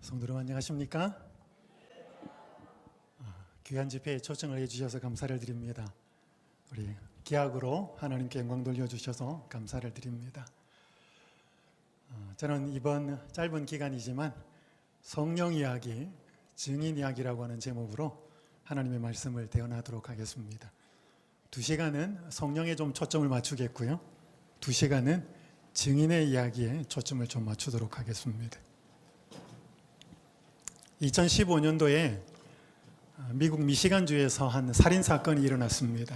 성도 여러분 안녕하십니까? 귀한 집회에 초청을 해주셔서 감사를 드립니다. 우리 기약으로 하나님께 영광 돌려주셔서 감사를 드립니다. 저는 이번 짧은 기간이지만 성령 이야기, 증인 이야기라고 하는 제목으로 하나님의 말씀을 대언하도록 하겠습니다. 2시간은 성령에 좀 초점을 맞추겠고요. 2시간은 증인의 이야기에 초점을 좀 맞추도록 하겠습니다. 2015년도에 미국 미시간주에서 한 살인사건이 일어났습니다.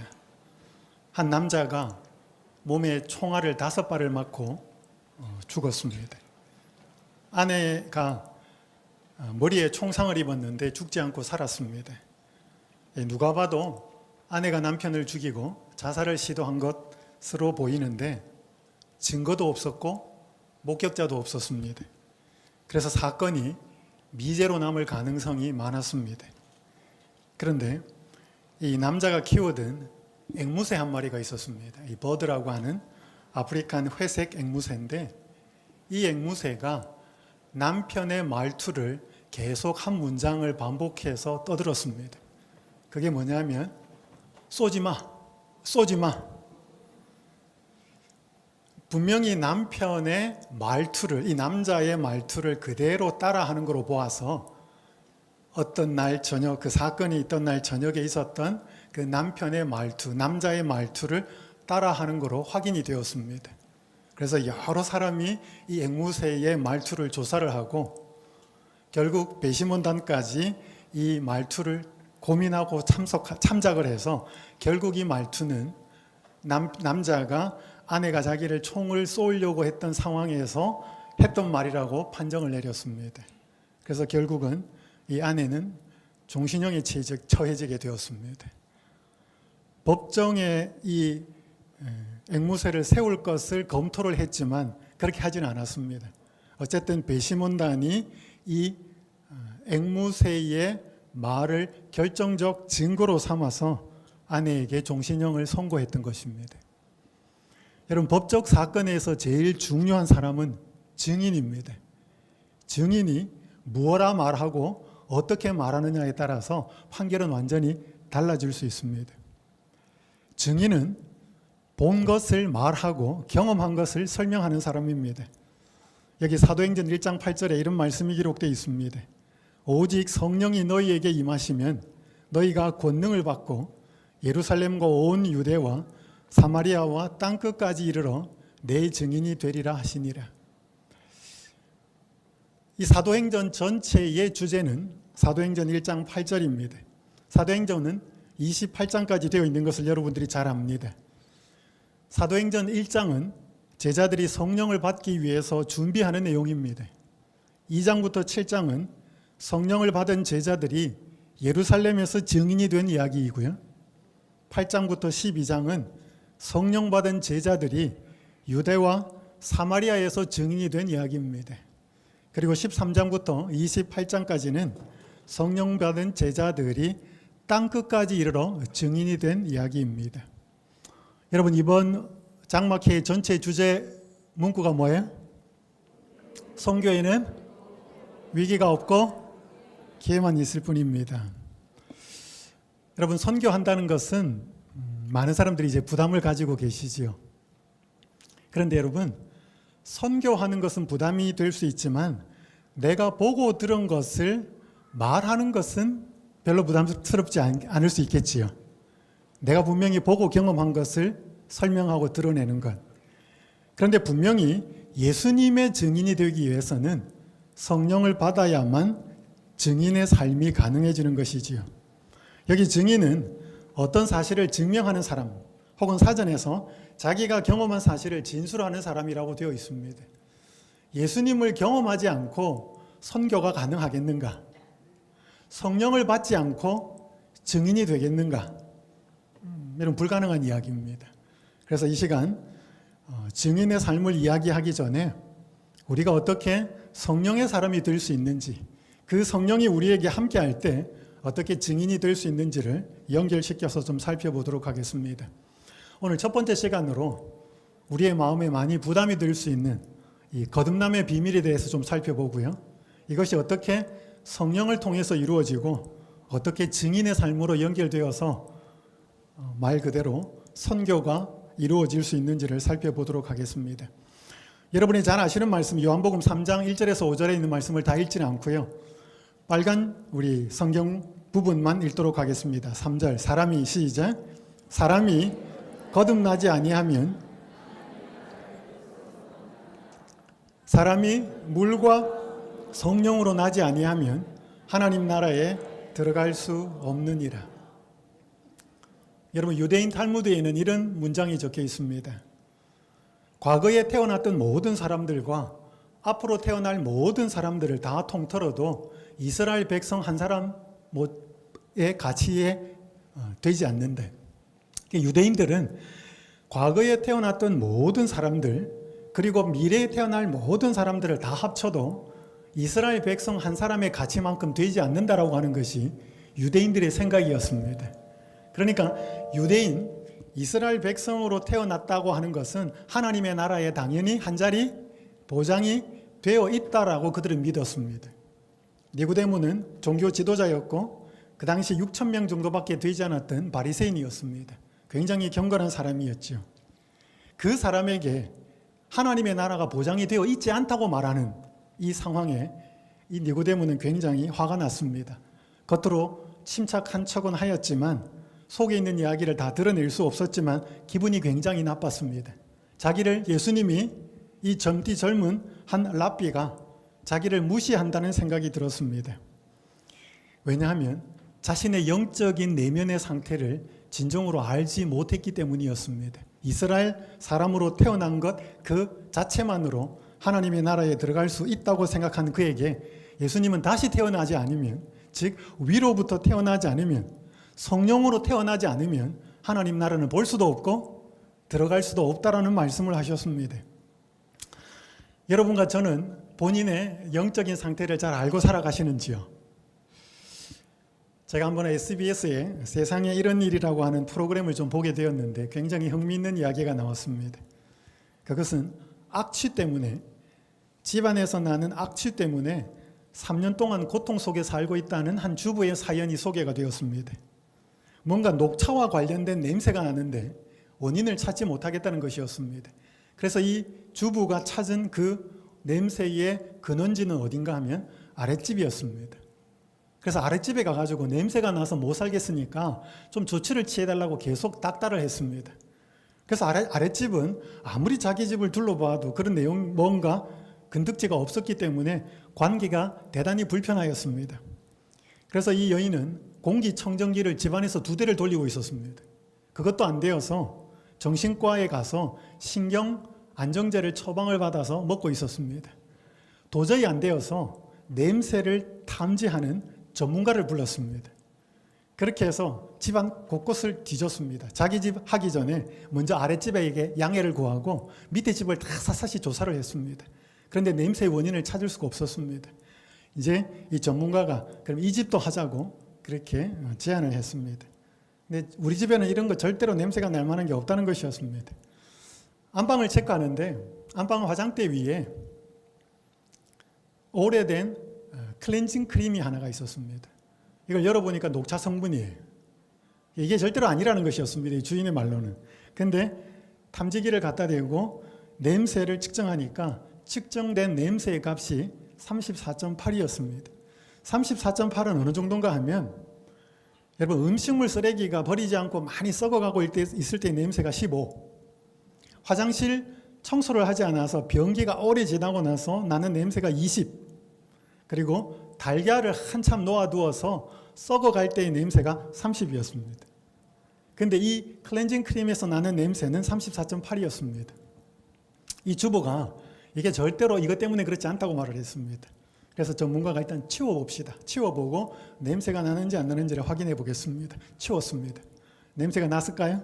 한 남자가 몸에 총알을 5발을 맞고 죽었습니다. 아내가 머리에 총상을 입었는데 죽지 않고 살았습니다. 누가 봐도 아내가 남편을 죽이고 자살을 시도한 것으로 보이는데 증거도 없었고 목격자도 없었습니다. 그래서 사건이 미제로 남을 가능성이 많았습니다. 그런데 이 남자가 키우던 앵무새 한 마리가 있었습니다. 이 버드라고 하는 아프리칸 회색 앵무새인데 이 앵무새가 남편의 말투를 계속 한 문장을 반복해서 떠들었습니다. 그게 뭐냐면 쏘지 마, 쏘지 마. 분명히 남편의 말투를, 이 남자의 말투를 그대로 따라하는 것으로 보아서 어떤 날 저녁, 그 사건이 있던 날 저녁에 있었던 그 남편의 말투, 남자의 말투를 따라하는 것으로 확인이 되었습니다. 그래서 여러 사람이 이 앵무새의 말투를 조사를 하고 결국 배심원단까지 이 말투를 고민하고 참작을 해서 결국 이 말투는 남자가 아내가 자기를 총을 쏘려고 했던 상황에서 했던 말이라고 판정을 내렸습니다. 그래서 결국은 이 아내는 종신형에 처해지게 되었습니다. 법정에 이 앵무새를 세울 것을 검토를 했지만 그렇게 하지는 않았습니다. 어쨌든 배심원단이 이 앵무새의 말을 결정적 증거로 삼아서 아내에게 종신형을 선고했던 것입니다. 여러분, 법적 사건에서 제일 중요한 사람은 증인입니다. 증인이 무엇라 말하고 어떻게 말하느냐에 따라서 판결은 완전히 달라질 수 있습니다. 증인은 본 것을 말하고 경험한 것을 설명하는 사람입니다. 여기 사도행전 1장 8절에 이런 말씀이 기록되어 있습니다. 오직 성령이 너희에게 임하시면 너희가 권능을 받고 예루살렘과 온 유대와 사마리아와 땅끝까지 이르러 내 증인이 되리라 하시니라. 이 사도행전 전체의 주제는 사도행전 1장 8절입니다. 사도행전은 28장까지 되어 있는 것을 여러분들이 잘 압니다. 사도행전 1장은 제자들이 성령을 받기 위해서 준비하는 내용입니다. 2장부터 7장은 성령을 받은 제자들이 예루살렘에서 증인이 된 이야기이고요. 8장부터 12장은 성령 받은 제자들이 유대와 사마리아에서 증인이 된 이야기입니다. 그리고 13장부터 28장까지는 성령 받은 제자들이 땅끝까지 이르러 증인이 된 이야기입니다. 여러분, 이번 장막회 전체 주제 문구가 뭐예요? 선교에는 위기가 없고 기회만 있을 뿐입니다. 여러분, 선교한다는 것은 많은 사람들이 이제 부담을 가지고 계시지요. 그런데 여러분, 선교하는 것은 부담이 될 수 있지만 내가 보고 들은 것을 말하는 것은 별로 부담스럽지 않을 수 있겠지요. 내가 분명히 보고 경험한 것을 설명하고 드러내는 것. 그런데 분명히 예수님의 증인이 되기 위해서는 성령을 받아야만 증인의 삶이 가능해지는 것이지요. 여기 증인은 어떤 사실을 증명하는 사람 혹은 사전에서 자기가 경험한 사실을 진술하는 사람이라고 되어 있습니다. 예수님을 경험하지 않고 선교가 가능하겠는가? 성령을 받지 않고 증인이 되겠는가? 이런 불가능한 이야기입니다. 그래서 이 시간 증인의 삶을 이야기하기 전에 우리가 어떻게 성령의 사람이 될 수 있는지, 그 성령이 우리에게 함께할 때 어떻게 증인이 될 수 있는지를 연결시켜서 좀 살펴보도록 하겠습니다. 오늘 첫 번째 시간으로 우리의 마음에 많이 부담이 될 수 있는 이 거듭남의 비밀에 대해서 좀 살펴보고요. 이것이 어떻게 성령을 통해서 이루어지고 어떻게 증인의 삶으로 연결되어서 말 그대로 선교가 이루어질 수 있는지를 살펴보도록 하겠습니다. 여러분이 잘 아시는 말씀 요한복음 3장 1절에서 5절에 있는 말씀을 다 읽지는 않고요. 빨간 우리 성경 부분만 읽도록 하겠습니다. 3절 사람이 시작 사람이 거듭나지 아니하면 사람이 물과 성령으로 나지 아니하면 하나님 나라에 들어갈 수 없느니라. 여러분 유대인 탈무드에는 이런 문장이 적혀 있습니다. 과거에 태어났던 모든 사람들과 앞으로 태어날 모든 사람들을 다 통틀어도 이스라엘 백성 한 사람의 가치에 되지 않는데 유대인들은 과거에 태어났던 모든 사람들 그리고 미래에 태어날 모든 사람들을 다 합쳐도 이스라엘 백성 한 사람의 가치만큼 되지 않는다라고 하는 것이 유대인들의 생각이었습니다. 그러니까 유대인 이스라엘 백성으로 태어났다고 하는 것은 하나님의 나라에 당연히 한 자리 보장이 되어 있다라고 그들은 믿었습니다. 니고데모는 종교 지도자였고 그 당시 6천 명 정도밖에 되지 않았던 바리새인이었습니다. 굉장히 경건한 사람이었죠. 그 사람에게 하나님의 나라가 보장이 되어 있지 않다고 말하는 이 상황에 이 니고데모는 굉장히 화가 났습니다. 겉으로 침착한 척은 하였지만 속에 있는 이야기를 다 드러낼 수 없었지만 기분이 굉장히 나빴습니다. 자기를 예수님이 이 젊디 젊은 한 랍비가 자기를 무시한다는 생각이 들었습니다. 왜냐하면 자신의 영적인 내면의 상태를 진정으로 알지 못했기 때문이었습니다. 이스라엘 사람으로 태어난 것 그 자체만으로 하나님의 나라에 들어갈 수 있다고 생각한 그에게 예수님은 다시 태어나지 않으면, 즉 위로부터 태어나지 않으면, 성령으로 태어나지 않으면 하나님 나라는 볼 수도 없고 들어갈 수도 없다라는 말씀을 하셨습니다. 여러분과 저는 본인의 영적인 상태를 잘 알고 살아가시는지요? 제가 한번 SBS에 세상에 이런 일이라고 하는 프로그램을 좀 보게 되었는데 굉장히 흥미있는 이야기가 나왔습니다. 그것은 악취 때문에, 집안에서 나는 악취 때문에 3년 동안 고통 속에 살고 있다는 한 주부의 사연이 소개가 되었습니다. 뭔가 녹차와 관련된 냄새가 나는데 원인을 찾지 못하겠다는 것이었습니다. 그래서 이 주부가 찾은 그 냄새의 근원지는 어딘가 하면 아랫집이었습니다. 그래서 아랫집에 가가지고 냄새가 나서 못 살겠으니까 좀 조치를 취해달라고 계속 닥달을 했습니다. 그래서 아랫집은 아무리 자기 집을 둘러봐도 그런 내용 뭔가 근덕지가 없었기 때문에 관계가 대단히 불편하였습니다. 그래서 이 여인은 공기청정기를 집안에서 2대를 돌리고 있었습니다. 그것도 안 되어서 정신과에 가서 신경 안정제를 처방을 받아서 먹고 있었습니다. 도저히 안 되어서 냄새를 탐지하는 전문가를 불렀습니다. 그렇게 해서 집안 곳곳을 뒤졌습니다. 자기 집 하기 전에 먼저 아랫집에게 양해를 구하고 밑에 집을 다 샅샅이 조사를 했습니다. 그런데 냄새의 원인을 찾을 수가 없었습니다. 이제 이 전문가가 그럼 이 집도 하자고 그렇게 제안을 했습니다. 근데 우리 집에는 이런 거 절대로 냄새가 날 만한 게 없다는 것이었습니다. 안방을 체크하는데 안방 화장대 위에 오래된 클렌징 크림이 하나가 있었습니다. 이걸 열어보니까 녹차 성분이에요. 이게 절대로 아니라는 것이었습니다. 이 주인의 말로는. 근데 탐지기를 갖다 대고 냄새를 측정하니까 측정된 냄새의 값이 34.8이었습니다. 34.8은 어느 정도인가 하면 여러분 음식물 쓰레기가 버리지 않고 많이 썩어가고 있을 때 냄새가 15, 화장실 청소를 하지 않아서 변기가 오래 지나고 나서 나는 냄새가 20, 그리고 달걀을 한참 놓아두어서 썩어갈 때의 냄새가 30이었습니다. 근데 이 클렌징 크림에서 나는 냄새는 34.8이었습니다. 이 주부가 이게 절대로 이것 때문에 그렇지 않다고 말을 했습니다. 그래서 전문가가 일단 치워봅시다. 치워보고 냄새가 나는지 안 나는지를 확인해 보겠습니다. 치웠습니다. 냄새가 났을까요?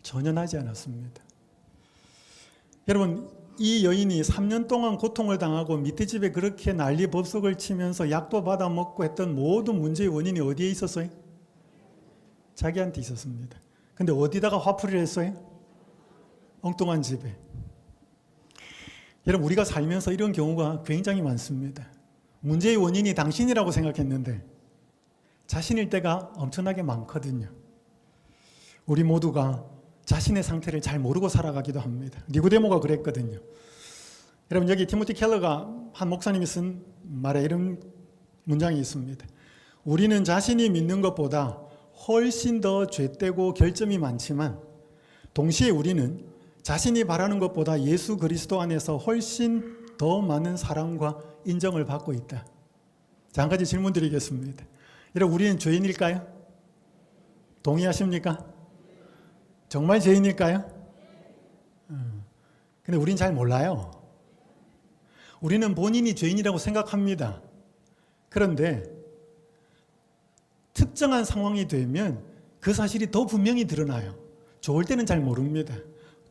전혀 나지 않았습니다. 여러분, 이 여인이 3년 동안 고통을 당하고 밑에 집에 그렇게 난리 법석을 치면서 약도 받아 먹고 했던 모든 문제의 원인이 어디에 있었어요? 자기한테 있었습니다. 근데 어디다가 화풀이를 했어요? 엉뚱한 집에. 여러분, 우리가 살면서 이런 경우가 굉장히 많습니다. 문제의 원인이 당신이라고 생각했는데 자신일 때가 엄청나게 많거든요. 우리 모두가 자신의 상태를 잘 모르고 살아가기도 합니다. 니고데모가 그랬거든요. 여러분, 여기 티모티 켈러가 한 목사님이 쓴 말에 이런 문장이 있습니다. 우리는 자신이 믿는 것보다 훨씬 더 죄되고 결점이 많지만 동시에 우리는 자신이 바라는 것보다 예수 그리스도 안에서 훨씬 더 많은 사랑과 인정을 받고 있다. 자, 한 가지 질문 드리겠습니다. 여러분, 우리는 죄인일까요? 동의하십니까? 정말 죄인일까요? 근데 우린 잘 몰라요. 우리는 본인이 죄인이라고 생각합니다. 그런데 특정한 상황이 되면 그 사실이 더 분명히 드러나요. 좋을 때는 잘 모릅니다.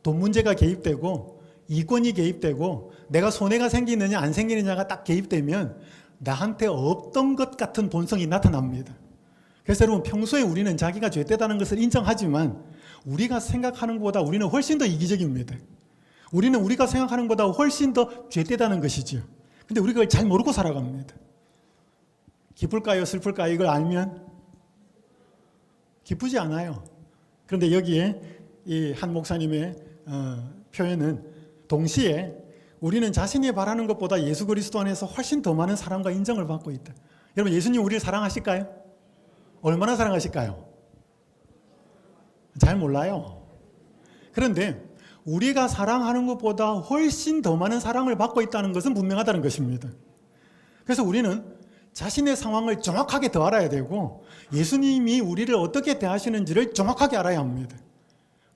돈 문제가 개입되고 이권이 개입되고 내가 손해가 생기느냐 안 생기느냐가 딱 개입되면 나한테 없던 것 같은 본성이 나타납니다. 그래서 여러분, 평소에 우리는 자기가 죄되다는 것을 인정하지만 우리가 생각하는 것보다 우리는 훨씬 더 이기적입니다. 우리는 우리가 생각하는 것보다 훨씬 더 죄되다는 것이죠. 근데 우리가 그걸 잘 모르고 살아갑니다. 기쁠까요? 슬플까요? 이걸 알면 기쁘지 않아요. 그런데 여기에 이 한 목사님의 표현은 동시에 우리는 자신이 바라는 것보다 예수 그리스도 안에서 훨씬 더 많은 사랑과 인정을 받고 있다. 여러분, 예수님 우리를 사랑하실까요? 얼마나 사랑하실까요? 잘 몰라요. 그런데 우리가 사랑하는 것보다 훨씬 더 많은 사랑을 받고 있다는 것은 분명하다는 것입니다. 그래서 우리는 자신의 상황을 정확하게 더 알아야 되고 예수님이 우리를 어떻게 대하시는지를 정확하게 알아야 합니다.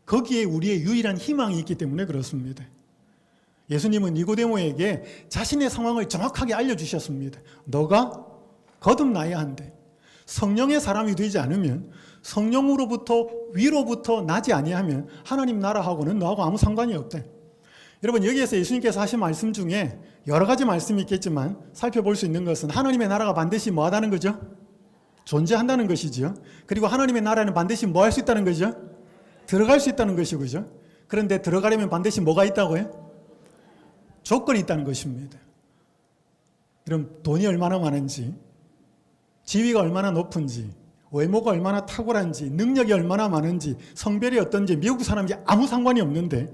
거기에 우리의 유일한 희망이 있기 때문에 그렇습니다. 예수님은 니고데모에게 자신의 상황을 정확하게 알려주셨습니다. 너가 거듭나야 한대. 성령의 사람이 되지 않으면, 성령으로부터 위로부터 나지 아니하면 하나님 나라하고는 너하고 아무 상관이 없대. 여러분, 여기에서 예수님께서 하신 말씀 중에 여러 가지 말씀이 있겠지만 살펴볼 수 있는 것은 하나님의 나라가 반드시 뭐 하다는 거죠? 존재한다는 것이죠. 그리고 하나님의 나라는 반드시 뭐 할 수 있다는 거죠? 들어갈 수 있다는 것이죠. 그런데 들어가려면 반드시 뭐가 있다고요? 조건이 있다는 것입니다. 그럼 돈이 얼마나 많은지, 지위가 얼마나 높은지, 외모가 얼마나 탁월한지, 능력이 얼마나 많은지, 성별이 어떤지, 미국 사람인지 아무 상관이 없는데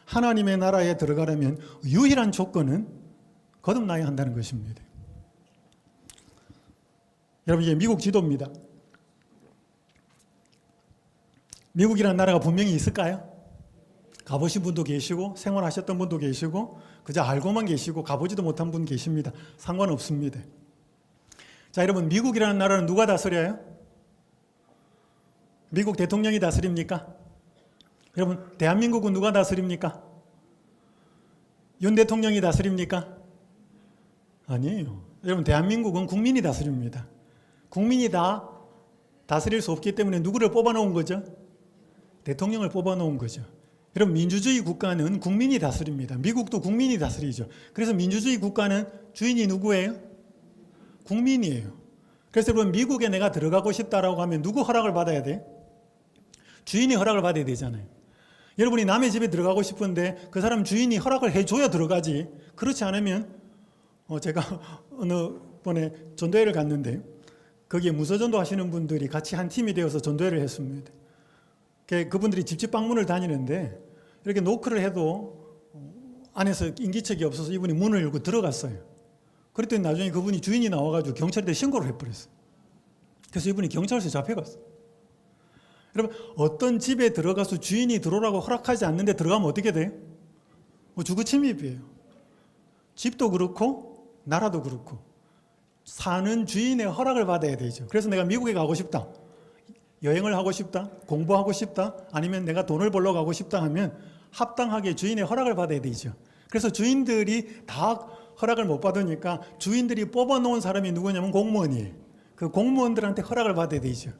하나님의 나라에 들어가려면 유일한 조건은 거듭나야 한다는 것입니다. 여러분, 이게 미국 지도입니다. 미국이라는 나라가 분명히 있을까요? 가보신 분도 계시고 생활하셨던 분도 계시고 그저 알고만 계시고 가보지도 못한 분 계십니다. 상관없습니다. 자, 여러분, 미국이라는 나라는 누가 다스려요? 미국 대통령이 다스립니까? 여러분, 대한민국은 누가 다스립니까? 윤 대통령이 다스립니까? 아니에요. 여러분, 대한민국은 국민이 다스립니다. 국민이 다 다스릴 수 없기 때문에 누구를 뽑아놓은 거죠? 대통령을 뽑아놓은 거죠. 여러분, 민주주의 국가는 국민이 다스립니다. 미국도 국민이 다스리죠. 그래서 민주주의 국가는 주인이 누구예요? 국민이에요. 그래서 여러분, 미국에 내가 들어가고 싶다라고 하면 누구 허락을 받아야 돼? 주인이 허락을 받아야 되잖아요. 여러분이 남의 집에 들어가고 싶은데 그 사람 주인이 허락을 해줘야 들어가지. 그렇지 않으면 제가 어느 번에 전도회를 갔는데 거기에 무소전도 하시는 분들이 같이 한 팀이 되어서 전도회를 했습니다. 그분들이 집집 방문을 다니는데 이렇게 노크를 해도 안에서 인기척이 없어서 이분이 문을 열고 들어갔어요. 그랬더니 나중에 그분이 주인이 나와가지고 경찰에 신고를 해버렸어요. 그래서 이분이 경찰서에 잡혀갔어요. 여러분, 어떤 집에 들어가서 주인이 들어오라고 허락하지 않는데 들어가면 어떻게 돼요? 주거 침입이에요. 집도 그렇고 나라도 그렇고 사는 주인의 허락을 받아야 되죠. 그래서 내가 미국에 가고 싶다, 여행을 하고 싶다, 공부하고 싶다, 아니면 내가 돈을 벌러 가고 싶다 하면 합당하게 주인의 허락을 받아야 되죠. 그래서 주인들이 다 허락을 못 받으니까 주인들이 뽑아놓은 사람이 누구냐면 공무원이에요. 그 공무원들한테 허락을 받아야 되죠.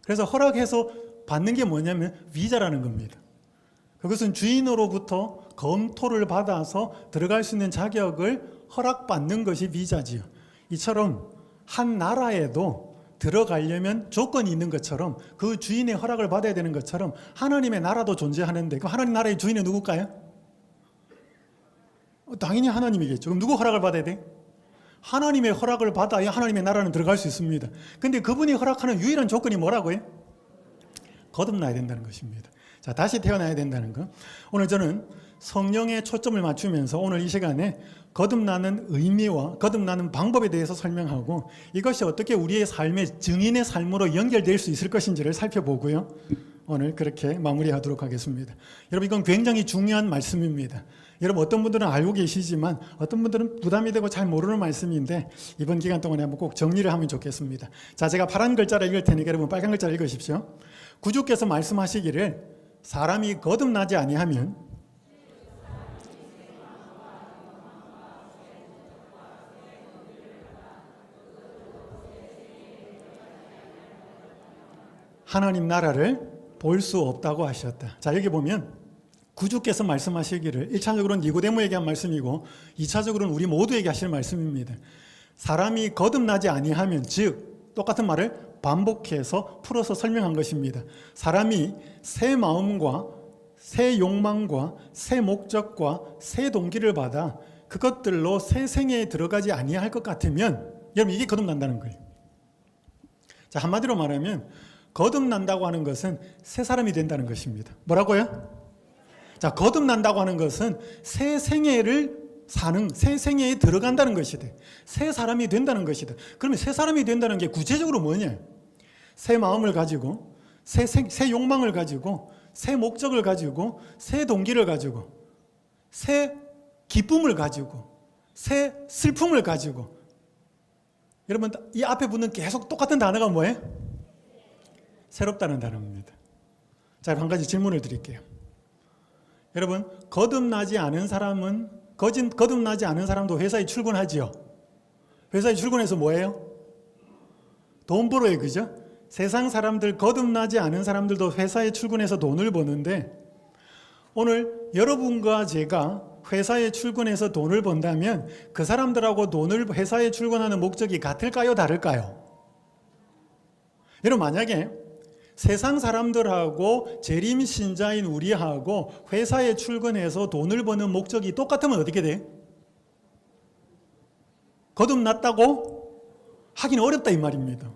그래서 허락해서 받는 게 뭐냐면 비자라는 겁니다. 그것은 주인으로부터 검토를 받아서 들어갈 수 있는 자격을 허락받는 것이 비자지요. 이처럼 한 나라에도 들어가려면 조건이 있는 것처럼 그 주인의 허락을 받아야 되는 것처럼 하나님의 나라도 존재하는데 그 하나님 나라의 주인은 누굴까요? 당연히 하나님이겠죠. 그럼 누구 허락을 받아야 돼? 하나님의 허락을 받아야 하나님의 나라는 들어갈 수 있습니다. 근데 그분이 허락하는 유일한 조건이 뭐라고요? 거듭나야 된다는 것입니다. 자, 다시 태어나야 된다는 거. 오늘 저는 성령에 초점을 맞추면서 오늘 이 시간에 거듭나는 의미와 거듭나는 방법에 대해서 설명하고 이것이 어떻게 우리의 삶의 증인의 삶으로 연결될 수 있을 것인지를 살펴보고요. 오늘 그렇게 마무리하도록 하겠습니다. 여러분, 이건 굉장히 중요한 말씀입니다. 여러분, 어떤 분들은 알고 계시지만 어떤 분들은 부담이 되고 잘 모르는 말씀인데 이번 기간 동안에 한번 꼭 정리를 하면 좋겠습니다. 자, 제가 파란 글자를 읽을 테니까 여러분 빨간 글자를 읽으십시오. 구주께서 말씀하시기를 사람이 거듭나지 아니하면 하나님 나라를 볼 수 없다고 하셨다. 자, 여기 보면 구주께서 말씀하시기를 1차적으로는 니고데모에게 한 말씀이고 2차적으로는 우리 모두에게 하실 말씀입니다. 사람이 거듭나지 아니하면, 즉 똑같은 말을 반복해서 풀어서 설명한 것입니다. 사람이 새 마음과 새 욕망과 새 목적과 새 동기를 받아 그것들로 새 생애에 들어가지 아니할 것 같으면, 여러분, 이게 거듭난다는 거예요. 자, 한마디로 말하면 거듭난다고 하는 것은 새 사람이 된다는 것입니다. 뭐라고요? 자, 거듭난다고 하는 것은 새 생애를 사는, 새 생애에 들어간다는 것이다. 새 사람이 된다는 것이다. 그러면 새 사람이 된다는 게 구체적으로 뭐냐? 새 마음을 가지고, 새 욕망을 가지고, 새 목적을 가지고, 새 동기를 가지고, 새 기쁨을 가지고, 새 슬픔을 가지고. 여러분, 이 앞에 붙는 계속 똑같은 단어가 뭐예요? 새롭다는 단어입니다. 자, 한 가지 질문을 드릴게요. 여러분, 거듭나지 않은 사람도 회사에 출근하지요. 회사에 출근해서 뭐예요? 돈 벌어요, 그죠? 세상 사람들, 거듭나지 않은 사람들도 회사에 출근해서 돈을 버는데, 오늘 여러분과 제가 회사에 출근해서 돈을 번다면 그 사람들하고 회사에 출근하는 목적이 같을까요, 다를까요? 여러분, 만약에 세상 사람들하고 재림신자인 우리하고 회사에 출근해서 돈을 버는 목적이 똑같으면 어떻게 돼? 거듭났다고 하기는 어렵다 이 말입니다.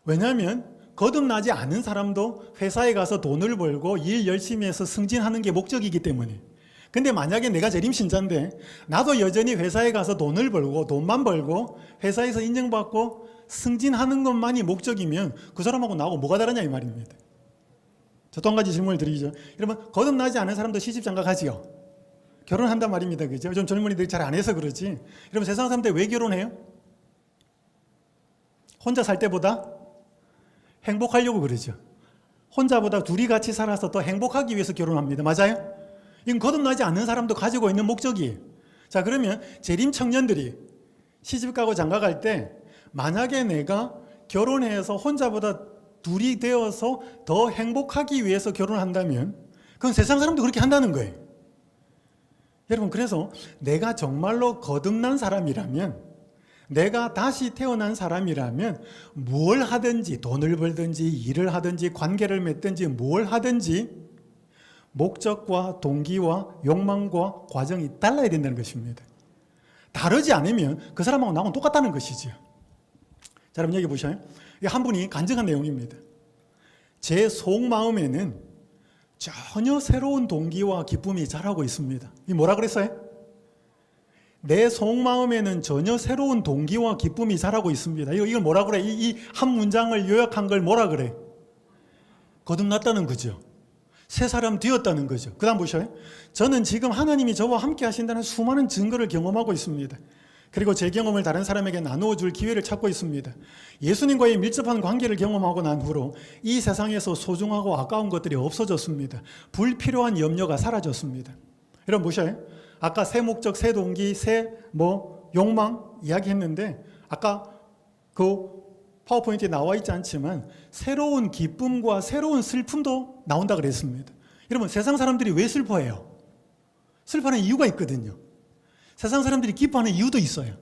왜냐하면 거듭나지 않은 사람도 회사에 가서 돈을 벌고 일 열심히 해서 승진하는 게 목적이기 때문에. 근데 만약에 내가 재림신자인데 나도 여전히 회사에 가서 돈을 벌고 돈만 벌고 회사에서 인정받고 승진하는 것만이 목적이면 그 사람하고 나하고 뭐가 다르냐 이 말입니다. 저 또 한 가지 질문을 드리죠. 여러분, 거듭나지 않은 사람도 시집장가 가지요? 결혼한단 말입니다. 그죠? 좀 젊은이들이 잘 안 해서 그러지. 여러분, 세상 사람들 왜 결혼해요? 혼자 살 때보다 행복하려고 그러죠. 혼자보다 둘이 같이 살아서 더 행복하기 위해서 결혼합니다. 맞아요? 이건 거듭나지 않는 사람도 가지고 있는 목적이에요. 자, 그러면 재림 청년들이 시집 가고 장가 갈 때 만약에 내가 결혼해서 혼자보다 둘이 되어서 더 행복하기 위해서 결혼한다면 그건 세상 사람도 그렇게 한다는 거예요. 여러분, 그래서 내가 정말로 거듭난 사람이라면, 내가 다시 태어난 사람이라면 뭘 하든지, 돈을 벌든지 일을 하든지 관계를 맺든지 뭘 하든지 목적과 동기와 욕망과 과정이 달라야 된다는 것입니다. 다르지 않으면 그 사람하고 나하고 똑같다는 것이죠. 자, 여러분, 여기 보셔요. 한 분이 간증한 내용입니다. 제 속마음에는 전혀 새로운 동기와 기쁨이 자라고 있습니다. 이 뭐라 그랬어요? 내 속마음에는 전혀 새로운 동기와 기쁨이 자라고 있습니다. 이걸 뭐라 그래? 이 한 문장을 요약한 걸 뭐라 그래? 거듭났다는 거죠. 새 사람 되었다는 거죠. 그 다음 보셔요. 저는 지금 하나님이 저와 함께 하신다는 수많은 증거를 경험하고 있습니다. 그리고 제 경험을 다른 사람에게 나누어 줄 기회를 찾고 있습니다. 예수님과의 밀접한 관계를 경험하고 난 후로 이 세상에서 소중하고 아까운 것들이 없어졌습니다. 불필요한 염려가 사라졌습니다. 여러분 보셔요. 아까 새 목적, 새 동기, 새 욕망 이야기했는데 아까 그 파워포인트에 나와 있지 않지만 새로운 기쁨과 새로운 슬픔도 나온다 그랬습니다. 여러분, 세상 사람들이 왜 슬퍼해요? 슬퍼하는 이유가 있거든요. 세상 사람들이 기뻐하는 이유도 있어요.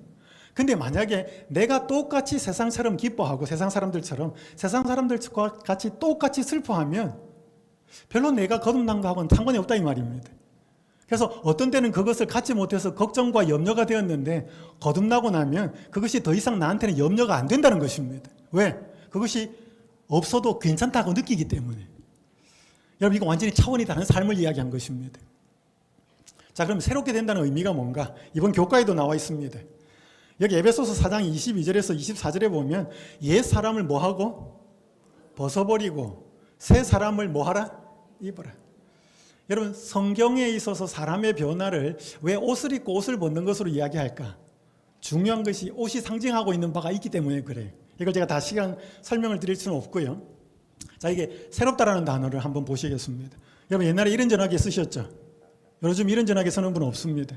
근데 만약에 내가 똑같이 세상처럼 기뻐하고 세상 사람들처럼 세상 사람들과 같이 똑같이 슬퍼하면 별로 내가 거듭난 거하고는 상관이 없다 이 말입니다. 그래서 어떤 때는 그것을 갖지 못해서 걱정과 염려가 되었는데 거듭나고 나면 그것이 더 이상 나한테는 염려가 안 된다는 것입니다. 왜? 그것이 없어도 괜찮다고 느끼기 때문에. 여러분, 이거 완전히 차원이 다른 삶을 이야기한 것입니다. 자, 그럼 새롭게 된다는 의미가 뭔가? 이번 교과에도 나와 있습니다. 여기 에베소서 4장 22절에서 24절에 보면 옛 사람을 뭐하고? 벗어버리고 새 사람을 뭐하라? 입어라. 여러분, 성경에 있어서 사람의 변화를 왜 옷을 입고 옷을 벗는 것으로 이야기할까? 중요한 것이 옷이 상징하고 있는 바가 있기 때문에 그래요. 이걸 제가 다 시간 설명을 드릴 수는 없고요. 자, 이게 새롭다라는 단어를 한번 보시겠습니다. 여러분, 옛날에 이런 전화기 쓰셨죠? 요즘 이런 전화기 쓰는 분은 없습니다.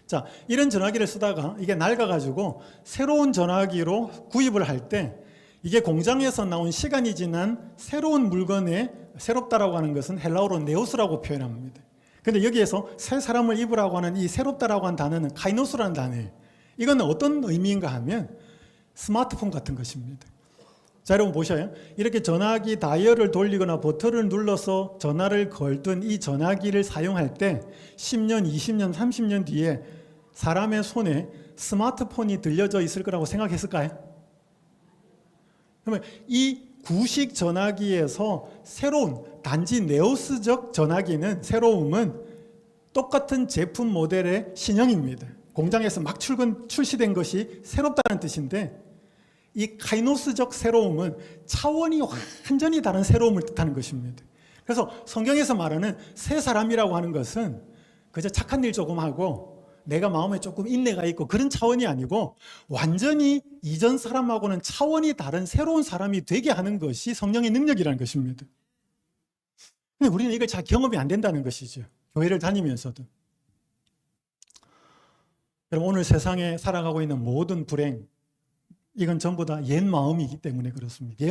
자, 이런 전화기를 쓰다가 이게 낡아가지고 새로운 전화기로 구입을 할 때 이게 공장에서 나온 시간이 지난 새로운 물건에 새롭다라고 하는 것은 헬라어로 네오스라고 표현합니다. 근데 여기에서 새 사람을 입으라고 하는 이 새롭다라고 하는 단어는 카이노스라는 단어예요. 이건 어떤 의미인가 하면 스마트폰 같은 것입니다. 자, 여러분 보셔요. 이렇게 전화기 다이얼을 돌리거나 버튼을 눌러서 전화를 걸던 이 전화기를 사용할 때 10년, 20년, 30년 뒤에 사람의 손에 스마트폰이 들려져 있을 거라고 생각했을까요? 그러면 이 구식 전화기에서 새로운 단지 네오스적 전화기는 새로움은 똑같은 제품 모델의 신형입니다. 공장에서 막 출시된 것이 새롭다는 뜻인데 이 카이노스적 새로움은 차원이 완전히 다른 새로움을 뜻하는 것입니다. 그래서 성경에서 말하는 새 사람이라고 하는 것은 그저 착한 일 조금 하고 내가 마음에 조금 인내가 있고 그런 차원이 아니고 완전히 이전 사람하고는 차원이 다른 새로운 사람이 되게 하는 것이 성령의 능력이라는 것입니다. 근데 우리는 이걸 잘 경험이 안 된다는 것이죠. 교회를 다니면서도. 여러분, 오늘 세상에 살아가고 있는 모든 불행, 이건 전부 다 옛 마음이기 때문에 그렇습니다.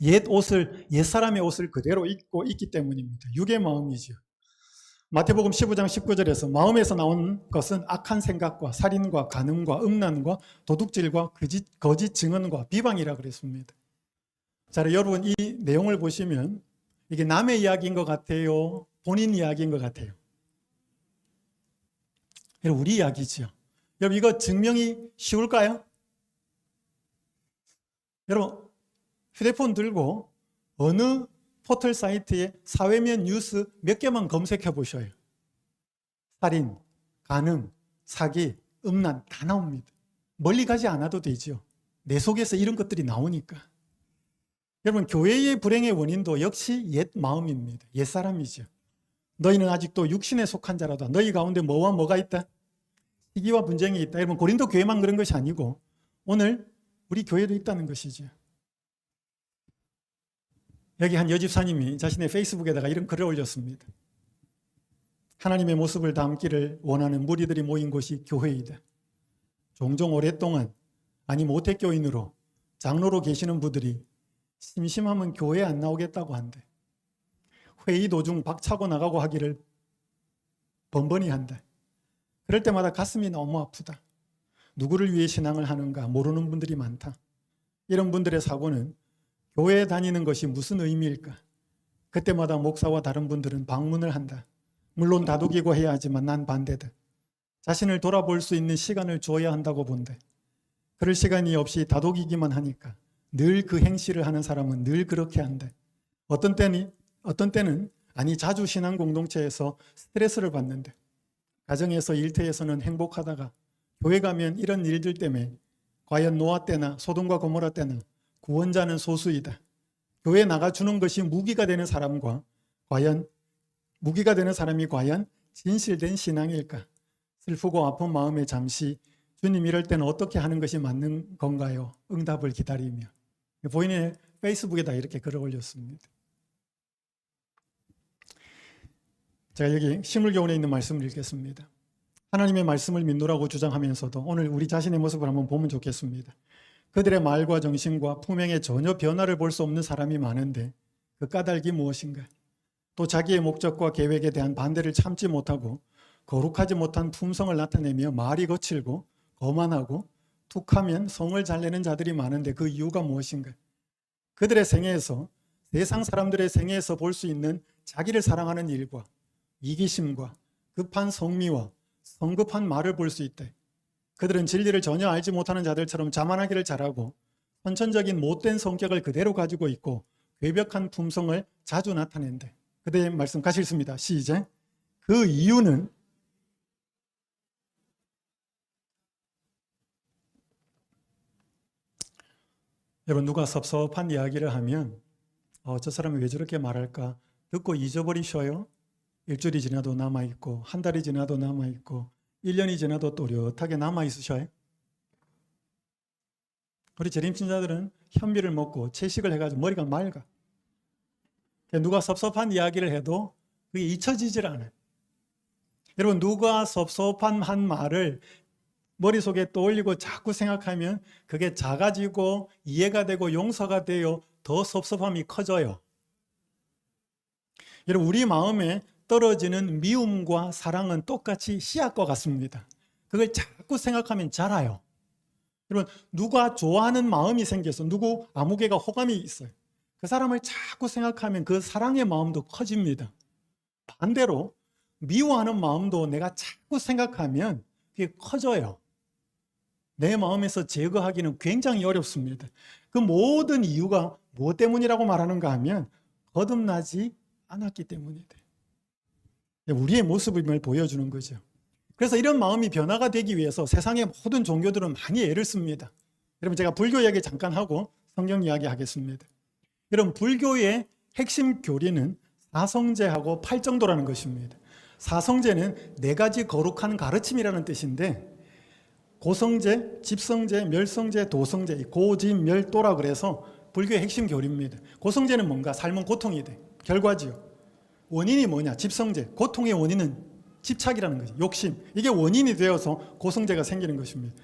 옛 옷을, 옛 사람의 옷을 그대로 입고 있기 때문입니다. 육의 마음이죠. 마태복음 15장 19절에서 마음에서 나온 것은 악한 생각과 살인과 간음과 음란과 도둑질과 거짓 증언과 비방이라 그랬습니다. 자, 여러분 이 내용을 보시면 이게 남의 이야기인 것 같아요? 본인 이야기인 것 같아요? 여러분, 우리 이야기죠. 여러분, 이거 증명이 쉬울까요? 여러분, 휴대폰 들고 어느 포털 사이트에 사회면 뉴스 몇 개만 검색해 보셔요. 살인, 간음, 사기, 음란 다 나옵니다. 멀리 가지 않아도 되죠. 내 속에서 이런 것들이 나오니까. 여러분, 교회의 불행의 원인도 역시 옛 마음입니다. 옛 사람이죠. 너희는 아직도 육신에 속한 자라도 너희 가운데 뭐와 뭐가 있다? 시기와 분쟁이 있다. 여러분, 고린도 교회만 그런 것이 아니고 오늘 우리 교회도 있다는 것이죠. 여기 한 여집사님이 자신의 페이스북에다가 이런 글을 올렸습니다. 하나님의 모습을 담기를 원하는 무리들이 모인 곳이 교회이다. 종종 오랫동안 모태교인으로 장로로 계시는 분들이 심심하면 교회에 안 나오겠다고 한대. 회의 도중 박차고 나가고 하기를 번번이 한다. 그럴 때마다 가슴이 너무 아프다. 누구를 위해 신앙을 하는가 모르는 분들이 많다. 이런 분들의 사고는 교회에 다니는 것이 무슨 의미일까? 그때마다 목사와 다른 분들은 방문을 한다. 물론 다독이고 해야 하지만 난 반대다. 자신을 돌아볼 수 있는 시간을 줘야 한다고 본대. 그럴 시간이 없이 다독이기만 하니까 늘 그 행실을 하는 사람은 늘 그렇게 한대. 어떤 때는 자주 신앙 공동체에서 스트레스를 받는데 가정에서 일터에서는 행복하다가 교회 가면 이런 일들 때문에 과연 노아 때나 소돔과 고모라 때나 구원자는 소수이다. 교회에 나가주는 것이 무기가 되는 사람이 과연 진실된 신앙일까? 슬프고 아픈 마음에 잠시 주님 이럴 때는 어떻게 하는 것이 맞는 건가요? 응답을 기다리며. 본인의 페이스북에다 이렇게 글을 올렸습니다. 제가 여기 신물교훈에 있는 말씀을 읽겠습니다. 하나님의 말씀을 믿노라고 주장하면서도 오늘 우리 자신의 모습을 한번 보면 좋겠습니다. 그들의 말과 정신과 품행에 전혀 변화를 볼 수 없는 사람이 많은데 그 까닭이 무엇인가? 또 자기의 목적과 계획에 대한 반대를 참지 못하고 거룩하지 못한 품성을 나타내며 말이 거칠고 거만하고 툭하면 성을 잘 내는 자들이 많은데 그 이유가 무엇인가? 그들의 생애에서 세상 사람들의 생애에서 볼 수 있는 자기를 사랑하는 일과 이기심과 급한 성미와 성급한 말을 볼 수 있대. 그들은 진리를 전혀 알지 못하는 자들처럼 자만하기를 잘하고 선천적인 못된 성격을 그대로 가지고 있고 괴벽한 품성을 자주 나타낸대. 그대의 말씀 같이 읽습니다. 시작. 그 이유는 여러분, 누가 섭섭한 이야기를 하면 저 사람이 왜 저렇게 말할까 듣고 잊어버리셔요. 일주일이 지나도 남아있고 한 달이 지나도 남아있고 1년이 지나도 또렷하게 남아있으셔요. 우리 재림신자들은 현미를 먹고 채식을 해가지고 머리가 맑아. 누가 섭섭한 이야기를 해도 그게 잊혀지질 않아요. 여러분, 누가 섭섭한 한 말을 머릿속에 떠올리고 자꾸 생각하면 그게 작아지고 이해가 되고 용서가 되어 더 섭섭함이 커져요. 여러분, 우리 마음에 떨어지는 미움과 사랑은 똑같이 씨앗과 같습니다. 그걸 자꾸 생각하면 자라요. 여러분, 누가 좋아하는 마음이 생겨서 누구 아무개가 호감이 있어요. 그 사람을 자꾸 생각하면 그 사랑의 마음도 커집니다. 반대로 미워하는 마음도 내가 자꾸 생각하면 그게 커져요. 내 마음에서 제거하기는 굉장히 어렵습니다. 그 모든 이유가 뭐 때문이라고 말하는가 하면 거듭나지 않았기 때문이다. 우리의 모습을 보여주는 거죠. 그래서 이런 마음이 변화가 되기 위해서 세상의 모든 종교들은 많이 애를 씁니다. 여러분, 제가 불교 이야기 잠깐 하고 성경 이야기 하겠습니다. 여러분, 불교의 핵심 교리는 사성제하고 팔정도라는 것입니다. 사성제는 4가지 거룩한 가르침이라는 뜻인데 고성제, 집성제, 멸성제, 도성제, 고집멸도라 그래서 불교의 핵심 교리입니다. 고성제는 뭔가? 삶은 고통이 돼. 결과지요. 원인이 뭐냐? 집성제. 고통의 원인은 집착이라는 거죠. 욕심. 이게 원인이 되어서 고성제가 생기는 것입니다.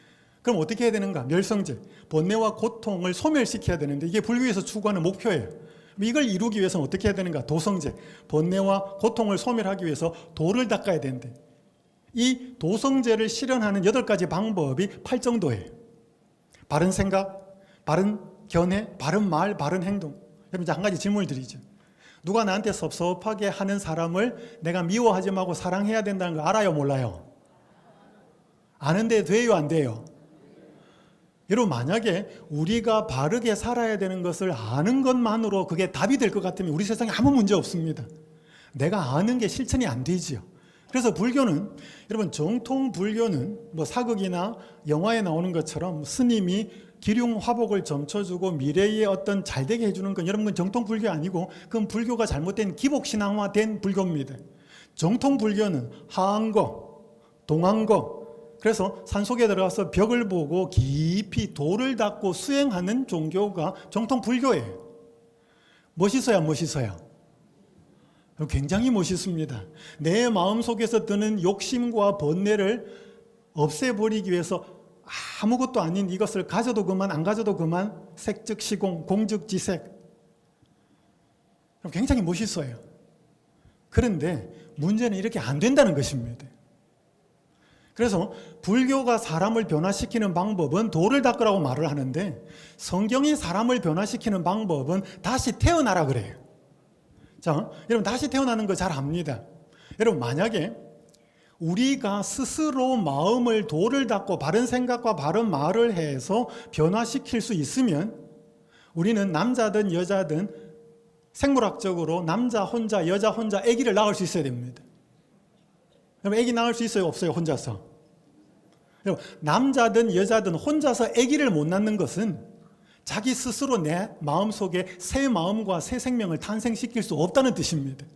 그럼 어떻게 해야 되는가? 멸성제. 번뇌와 고통을 소멸시켜야 되는데 이게 불교에서 추구하는 목표예요. 이걸 이루기 위해서는 어떻게 해야 되는가? 도성제. 번뇌와 고통을 소멸하기 위해서 도를 닦아야 되는데 이 도성제를 실현하는 8가지 방법이 팔정도예요. 바른 생각, 바른 견해, 바른 말, 바른 행동. 여러분, 이제 한 가지 질문을 드리죠. 누가 나한테 섭섭하게 하는 사람을 내가 미워하지 말고 사랑해야 된다는 거 알아요, 몰라요? 아는데 돼요, 안 돼요? 여러분, 만약에 우리가 바르게 살아야 되는 것을 아는 것만으로 그게 답이 될 것 같으면 우리 세상에 아무 문제 없습니다. 내가 아는 게 실천이 안 되지요. 그래서 불교는, 여러분, 정통 불교는 뭐 사극이나 영화에 나오는 것처럼 스님이 기륭 화복을 점쳐주고 미래에 어떤 잘되게 해주는 건 여러분, 정통 불교 아니고 그건 불교가 잘못된 기복신앙화된 불교입니다. 정통 불교는 하한거, 동한거, 그래서 산속에 들어가서 벽을 보고 깊이 돌을 닦고 수행하는 종교가 정통 불교예요. 멋있어야 멋있어요. 굉장히 멋있습니다. 내 마음속에서 드는 욕심과 번뇌를 없애버리기 위해서 아무것도 아닌 이것을 가져도 그만 안 가져도 그만 색즉시공 공즉지색, 굉장히 멋있어요. 그런데 문제는 이렇게 안 된다는 것입니다. 그래서 불교가 사람을 변화시키는 방법은 돌을 닦으라고 말을 하는데 성경이 사람을 변화시키는 방법은 다시 태어나라 그래요. 자, 여러분, 다시 태어나는 거 잘 압니다. 여러분, 만약에 우리가 스스로 마음을 돌을 닦고 바른 생각과 바른 말을 해서 변화시킬 수 있으면 우리는 남자든 여자든 생물학적으로 남자 혼자 여자 혼자 아기를 낳을 수 있어야 됩니다. 그럼 아기 낳을 수 있어요, 없어요? 혼자서? 여러분, 남자든 여자든 혼자서 아기를 못 낳는 것은 자기 스스로 내 마음속에 새 마음과 새 생명을 탄생시킬 수 없다는 뜻입니다.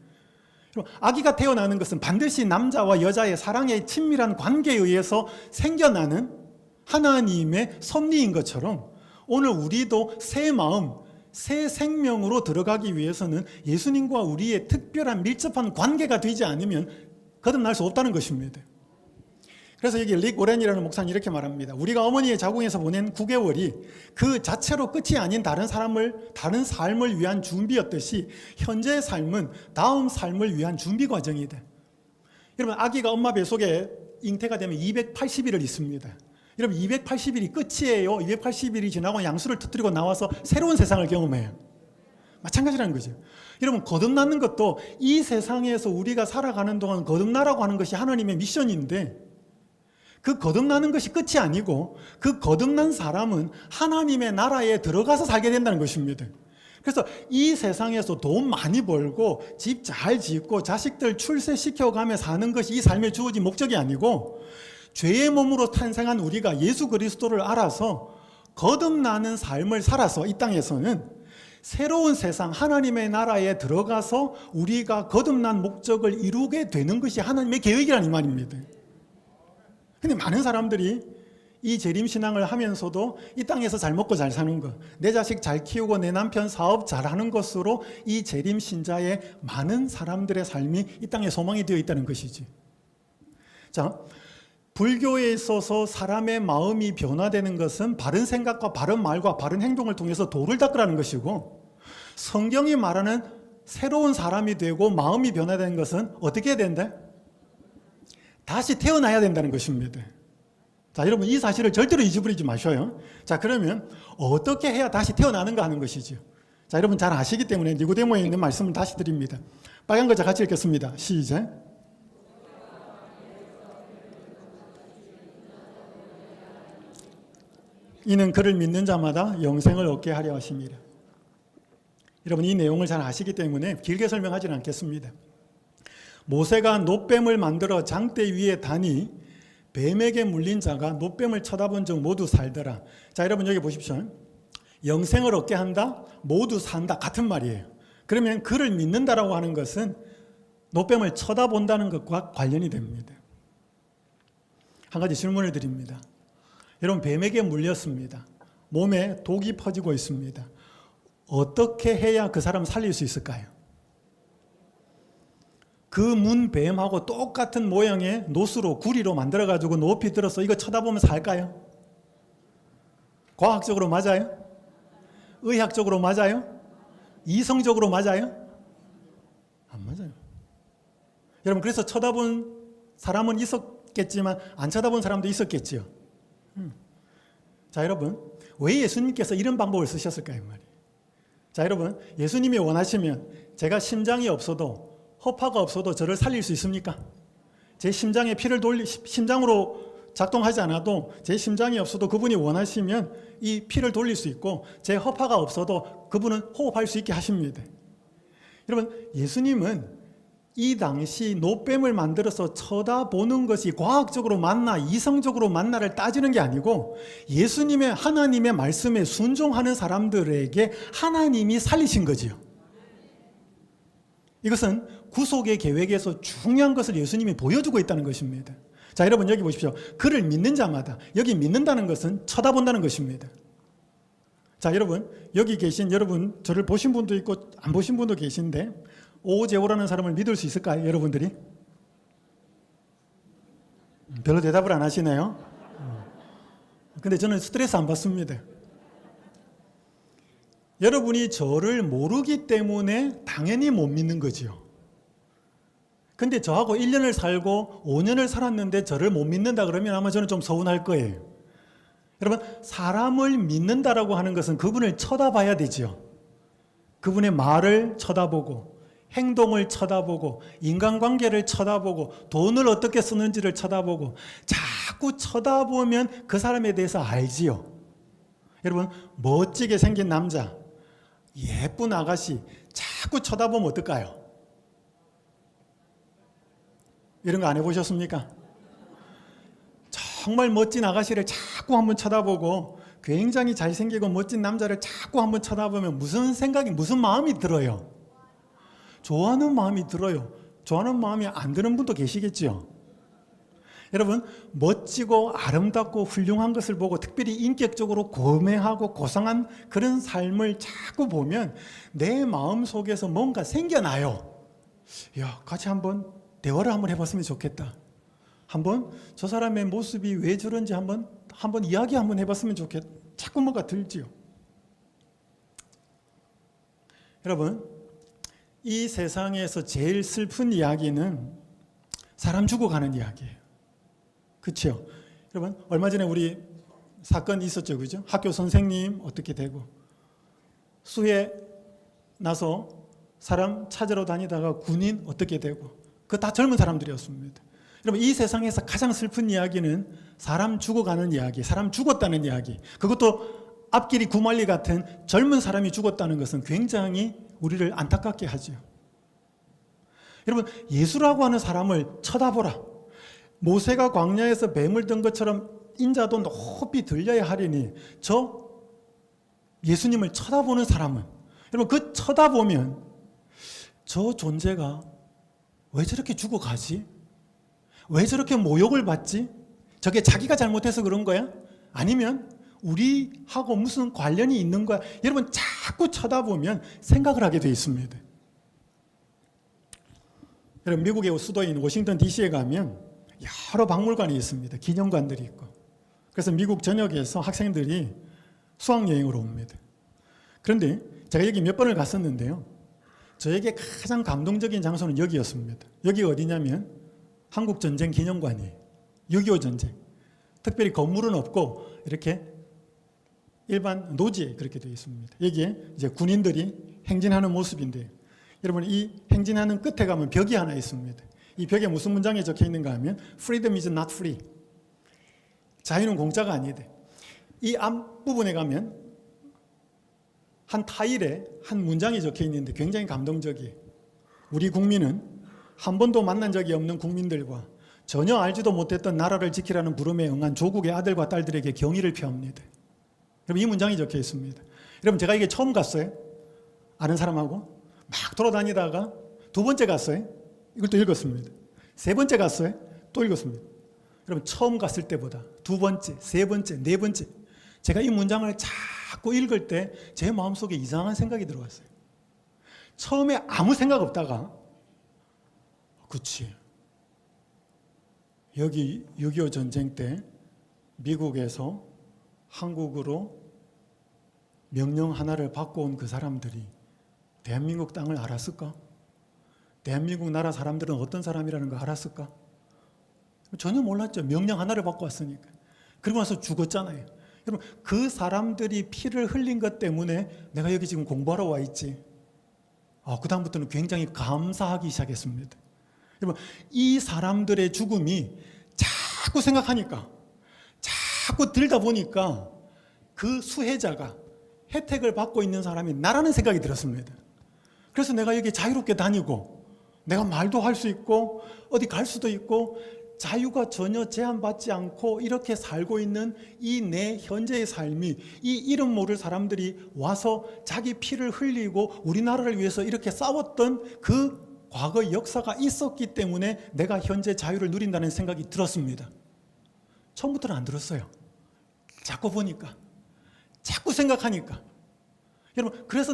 아기가 태어나는 것은 반드시 남자와 여자의 사랑의 친밀한 관계에 의해서 생겨나는 하나님의 섭리인 것처럼 오늘 우리도 새 마음, 새 생명으로 들어가기 위해서는 예수님과 우리의 특별한 밀접한 관계가 되지 않으면 거듭날 수 없다는 것입니다. 그래서 여기 릭 오렌이라는 목사는 이렇게 말합니다. 우리가 어머니의 자궁에서 보낸 9개월이 그 자체로 끝이 아닌 다른 삶을 위한 준비였듯이 현재의 삶은 다음 삶을 위한 준비 과정이다. 여러분, 아기가 엄마 뱃속에 잉태가 되면 280일을 있습니다. 여러분, 280일이 끝이에요? 280일이 지나고 양수를 터뜨리고 나와서 새로운 세상을 경험해요? 마찬가지라는 거죠. 여러분, 거듭나는 것도 이 세상에서 우리가 살아가는 동안 거듭나라고 하는 것이 하나님의 미션인데, 그 거듭나는 것이 끝이 아니고 그 거듭난 사람은 하나님의 나라에 들어가서 살게 된다는 것입니다. 그래서 이 세상에서 돈 많이 벌고 집 잘 짓고 자식들 출세시켜가며 사는 것이 이 삶의 주어진 목적이 아니고, 죄의 몸으로 탄생한 우리가 예수 그리스도를 알아서 거듭나는 삶을 살아서 이 땅에서는 새로운 세상 하나님의 나라에 들어가서 우리가 거듭난 목적을 이루게 되는 것이 하나님의 계획이라는 말입니다. 근데 많은 사람들이 이 재림신앙을 하면서도 이 땅에서 잘 먹고 잘 사는 것, 내 자식 잘 키우고 내 남편 사업 잘하는 것으로 이 재림신자의 많은 사람들의 삶이 이 땅에 소망이 되어 있다는 것이지. 자, 불교에 있어서 사람의 마음이 변화되는 것은 바른 생각과 바른 말과 바른 행동을 통해서 도를 닦으라는 것이고, 성경이 말하는 새로운 사람이 되고 마음이 변화되는 것은 어떻게 해야 된다? 다시 태어나야 된다는 것입니다. 자, 여러분, 이 사실을 절대로 잊어버리지 마셔요. 자, 그러면 어떻게 해야 다시 태어나는가 하는 것이죠. 자, 여러분 잘 아시기 때문에 니고데모에 있는 말씀을 다시 드립니다. 빨간 글자 같이 읽겠습니다. 시작. 이는 그를 믿는 자마다 영생을 얻게 하려 하심이라. 여러분, 이 내용을 잘 아시기 때문에 길게 설명하지는 않겠습니다. 모세가 놋뱀을 만들어 장대 위에 다니 뱀에게 물린 자가 놋뱀을 쳐다본 적 모두 살더라. 자, 여러분 여기 보십시오. 영생을 얻게 한다, 모두 산다, 같은 말이에요. 그러면 그를 믿는다라고 하는 것은 놋뱀을 쳐다본다는 것과 관련이 됩니다. 한 가지 질문을 드립니다. 여러분, 뱀에게 물렸습니다. 몸에 독이 퍼지고 있습니다. 어떻게 해야 그 사람 살릴 수 있을까요? 그 문뱀하고 똑같은 모양의 놋으로 구리로 만들어가지고 높이 들어서 이거 쳐다보면 살까요? 과학적으로 맞아요? 의학적으로 맞아요? 이성적으로 맞아요? 안 맞아요. 여러분, 그래서 쳐다본 사람은 있었겠지만 안 쳐다본 사람도 있었겠지요. 자, 여러분, 왜 예수님께서 이런 방법을 쓰셨을까요? 말이에요. 자, 여러분, 예수님이 원하시면 제가 심장이 없어도, 허파가 없어도 저를 살릴 수 있습니까? 제 심장에 피를 심장으로 작동하지 않아도 제 심장이 없어도 그분이 원하시면 이 피를 돌릴 수 있고, 제 허파가 없어도 그분은 호흡할 수 있게 하십니다. 여러분, 예수님은 이 당시 놋뱀을 만들어서 쳐다보는 것이 과학적으로 맞나 이성적으로 맞나를 따지는 게 아니고, 예수님의 하나님의 말씀에 순종하는 사람들에게 하나님이 살리신 거지요. 이것은 구속의 계획에서 중요한 것을 예수님이 보여주고 있다는 것입니다. 자, 여러분 여기 보십시오. 그를 믿는 자마다, 여기 믿는다는 것은 쳐다본다는 것입니다. 자, 여러분 여기 계신 여러분, 저를 보신 분도 있고 안 보신 분도 계신데, 오제오라는 사람을 믿을 수 있을까요? 여러분들이? 별로 대답을 안 하시네요. 근데 저는 스트레스 안 받습니다. 여러분이 저를 모르기 때문에 당연히 못 믿는 거지요. 근데 저하고 1년을 살고 5년을 살았는데 저를 못 믿는다 그러면 아마 저는 좀 서운할 거예요. 여러분, 사람을 믿는다라고 하는 것은 그분을 쳐다봐야 되지요. 그분의 말을 쳐다보고, 행동을 쳐다보고, 인간관계를 쳐다보고, 돈을 어떻게 쓰는지를 쳐다보고, 자꾸 쳐다보면 그 사람에 대해서 알지요. 여러분, 멋지게 생긴 남자, 예쁜 아가씨 자꾸 쳐다보면 어떨까요? 이런 거 안 해보셨습니까? 정말 멋진 아가씨를 자꾸 한번 쳐다보고, 굉장히 잘생기고 멋진 남자를 자꾸 한번 쳐다보면 무슨 생각이, 무슨 마음이 들어요? 좋아하는 마음이 들어요. 좋아하는 마음이 안 드는 분도 계시겠죠. 여러분, 멋지고 아름답고 훌륭한 것을 보고, 특별히 인격적으로 고매하고 고상한 그런 삶을 자꾸 보면 내 마음 속에서 뭔가 생겨나요. 야, 같이 한번 대화를 한번 해봤으면 좋겠다. 한번 저 사람의 모습이 왜 저런지 한번 이야기 한번 해봤으면 좋겠다. 자꾸 뭔가 들지요. 여러분, 이 세상에서 제일 슬픈 이야기는 사람 죽어가는 이야기예요. 그렇죠? 여러분, 얼마 전에 우리 사건이 있었죠, 그죠? 학교 선생님 어떻게 되고, 수해 나서 사람 찾으러 다니다가 군인 어떻게 되고, 그 다 젊은 사람들이었습니다. 여러분, 이 세상에서 가장 슬픈 이야기는 사람 죽어가는 이야기, 사람 죽었다는 이야기, 그것도 앞길이 구말리 같은 젊은 사람이 죽었다는 것은 굉장히 우리를 안타깝게 하죠. 여러분, 예수라고 하는 사람을 쳐다보라. 모세가 광야에서 뱀을 든 것처럼 인자도 높이 들려야 하리니, 저 예수님을 쳐다보는 사람은, 여러분, 그 쳐다보면 저 존재가 왜 저렇게 죽어가지? 왜 저렇게 모욕을 받지? 저게 자기가 잘못해서 그런 거야? 아니면 우리하고 무슨 관련이 있는 거야? 여러분, 자꾸 쳐다보면 생각을 하게 돼 있습니다. 여러분, 미국의 수도인 워싱턴 DC에 가면 여러 박물관이 있습니다. 기념관들이 있고. 그래서 미국 전역에서 학생들이 수학여행으로 옵니다. 그런데 제가 여기 몇 번을 갔었는데요, 저에게 가장 감동적인 장소는 여기였습니다. 여기가 어디냐면 한국전쟁 기념관이에요. 6.25 전쟁. 특별히 건물은 없고 이렇게 일반 노지에 그렇게 되어 있습니다. 여기에 이제 군인들이 행진하는 모습인데요, 여러분, 이 행진하는 끝에 가면 벽이 하나 있습니다. 이 벽에 무슨 문장이 적혀 있는가 하면 Freedom is not free. 자유는 공짜가 아니다. 이 앞부분에 가면 한 타일에 한 문장이 적혀 있는데 굉장히 감동적이에요. 우리 국민은 한 번도 만난 적이 없는 국민들과 전혀 알지도 못했던 나라를 지키라는 부름에 응한 조국의 아들과 딸들에게 경의를 표합니다. 여러분, 이 문장이 적혀 있습니다. 여러분, 제가 이게 처음 갔어요. 아는 사람하고 막 돌아다니다가 두 번째 갔어요. 이걸 또 읽었습니다. 세 번째 갔어요. 또 읽었습니다. 여러분, 처음 갔을 때보다 두 번째, 세 번째, 네 번째, 제가 이 문장을 자꾸 읽을 때 제 마음속에 이상한 생각이 들어왔어요. 처음에 아무 생각 없다가, 그치, 여기 6.25 전쟁 때 미국에서 한국으로 명령 하나를 받고 온 그 사람들이 대한민국 땅을 알았을까? 대한민국 나라 사람들은 어떤 사람이라는 거 알았을까? 전혀 몰랐죠. 명령 하나를 받고 왔으니까. 그리고 나서 죽었잖아요. 여러분, 그 사람들이 피를 흘린 것 때문에 내가 여기 지금 공부하러 와 있지. 그 다음부터는 굉장히 감사하기 시작했습니다. 여러분, 이 사람들의 죽음이 자꾸 생각하니까, 자꾸 들다 보니까 그 수혜자가, 혜택을 받고 있는 사람이 나라는 생각이 들었습니다. 그래서 내가 여기 자유롭게 다니고, 내가 말도 할 수 있고, 어디 갈 수도 있고, 자유가 전혀 제한받지 않고 이렇게 살고 있는 이 내 현재의 삶이, 이 이름 모를 사람들이 와서 자기 피를 흘리고 우리나라를 위해서 이렇게 싸웠던 그 과거 역사가 있었기 때문에 내가 현재 자유를 누린다는 생각이 들었습니다. 처음부터는 안 들었어요. 자꾸 보니까, 자꾸 생각하니까. 여러분, 그래서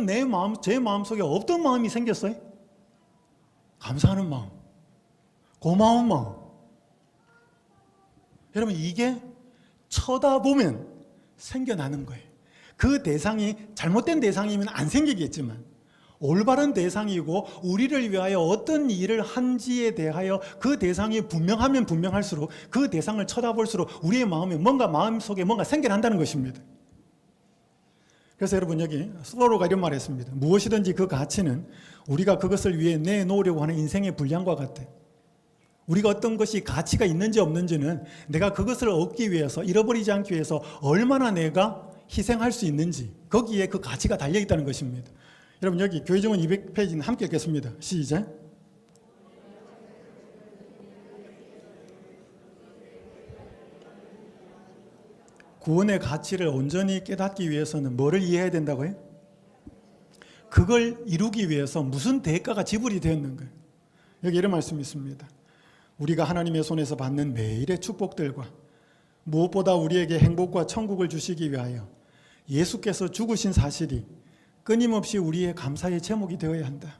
제 마음속에 어떤 마음이 생겼어요? 감사하는 마음, 고마운 마음. 여러분, 이게 쳐다보면 생겨나는 거예요. 그 대상이 잘못된 대상이면 안 생기겠지만, 올바른 대상이고 우리를 위하여 어떤 일을 한지에 대하여 그 대상이 분명하면 분명할수록, 그 대상을 쳐다볼수록 우리의 마음에 마음속에 뭔가 생겨난다는 것입니다. 그래서 여러분, 여기 스로가 이런 말을 했습니다. 무엇이든지 그 가치는 우리가 그것을 위해 내놓으려고 하는 인생의 분량과 같아. 우리가 어떤 것이 가치가 있는지 없는지는 내가 그것을 얻기 위해서, 잃어버리지 않기 위해서 얼마나 내가 희생할 수 있는지, 거기에 그 가치가 달려있다는 것입니다. 여러분, 여기 교회정원 200페이지는 함께 읽겠습니다. 시작. 구원의 가치를 온전히 깨닫기 위해서는 뭐를 이해해야 된다고요? 그걸 이루기 위해서 무슨 대가가 지불이 되었는가. 여기 이런 말씀이 있습니다. 우리가 하나님의 손에서 받는 매일의 축복들과 무엇보다 우리에게 행복과 천국을 주시기 위하여 예수께서 죽으신 사실이 끊임없이 우리의 감사의 제목이 되어야 한다.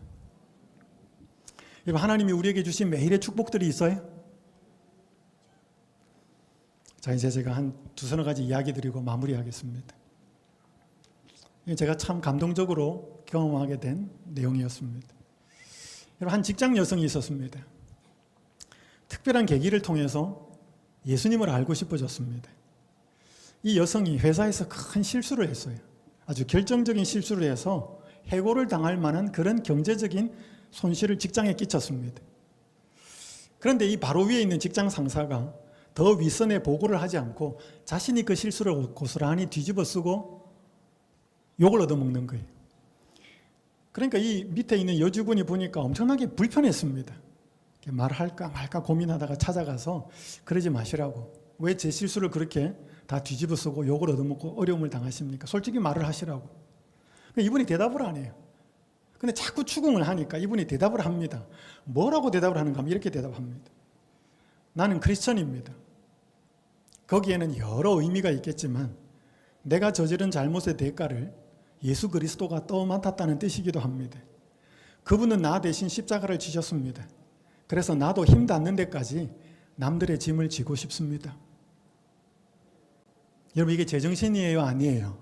여러분, 하나님이 우리에게 주신 매일의 축복들이 있어요? 자, 이제 제가 한 두서너 가지 이야기 드리고 마무리하겠습니다. 제가 참 감동적으로 경험하게 된 내용이었습니다. 여러분, 한 직장 여성이 있었습니다. 특별한 계기를 통해서 예수님을 알고 싶어졌습니다. 이 여성이 회사에서 큰 실수를 했어요. 아주 결정적인 실수를 해서 해고를 당할 만한 그런 경제적인 손실을 직장에 끼쳤습니다. 그런데 이 바로 위에 있는 직장 상사가 더 윗선에 보고를 하지 않고 자신이 그 실수를 고스란히 뒤집어 쓰고 욕을 얻어먹는 거예요. 그러니까 이 밑에 있는 여직원이 보니까 엄청나게 불편했습니다. 말할까 말까 고민하다가 찾아가서 그러지 마시라고. 왜 제 실수를 그렇게 다 뒤집어 쓰고 욕을 얻어먹고 어려움을 당하십니까? 솔직히 말을 하시라고. 이분이 대답을 안 해요. 근데 자꾸 추궁을 하니까 이분이 대답을 합니다. 뭐라고 대답을 하는가 하면 이렇게 대답합니다. 나는 크리스천입니다. 거기에는 여러 의미가 있겠지만 내가 저지른 잘못의 대가를 예수 그리스도가 떠맡았다는 뜻이기도 합니다. 그분은 나 대신 십자가를 지셨습니다. 그래서 나도 힘 닿는 데까지 남들의 짐을 지고 싶습니다. 여러분, 이게 제정신이에요? 아니에요?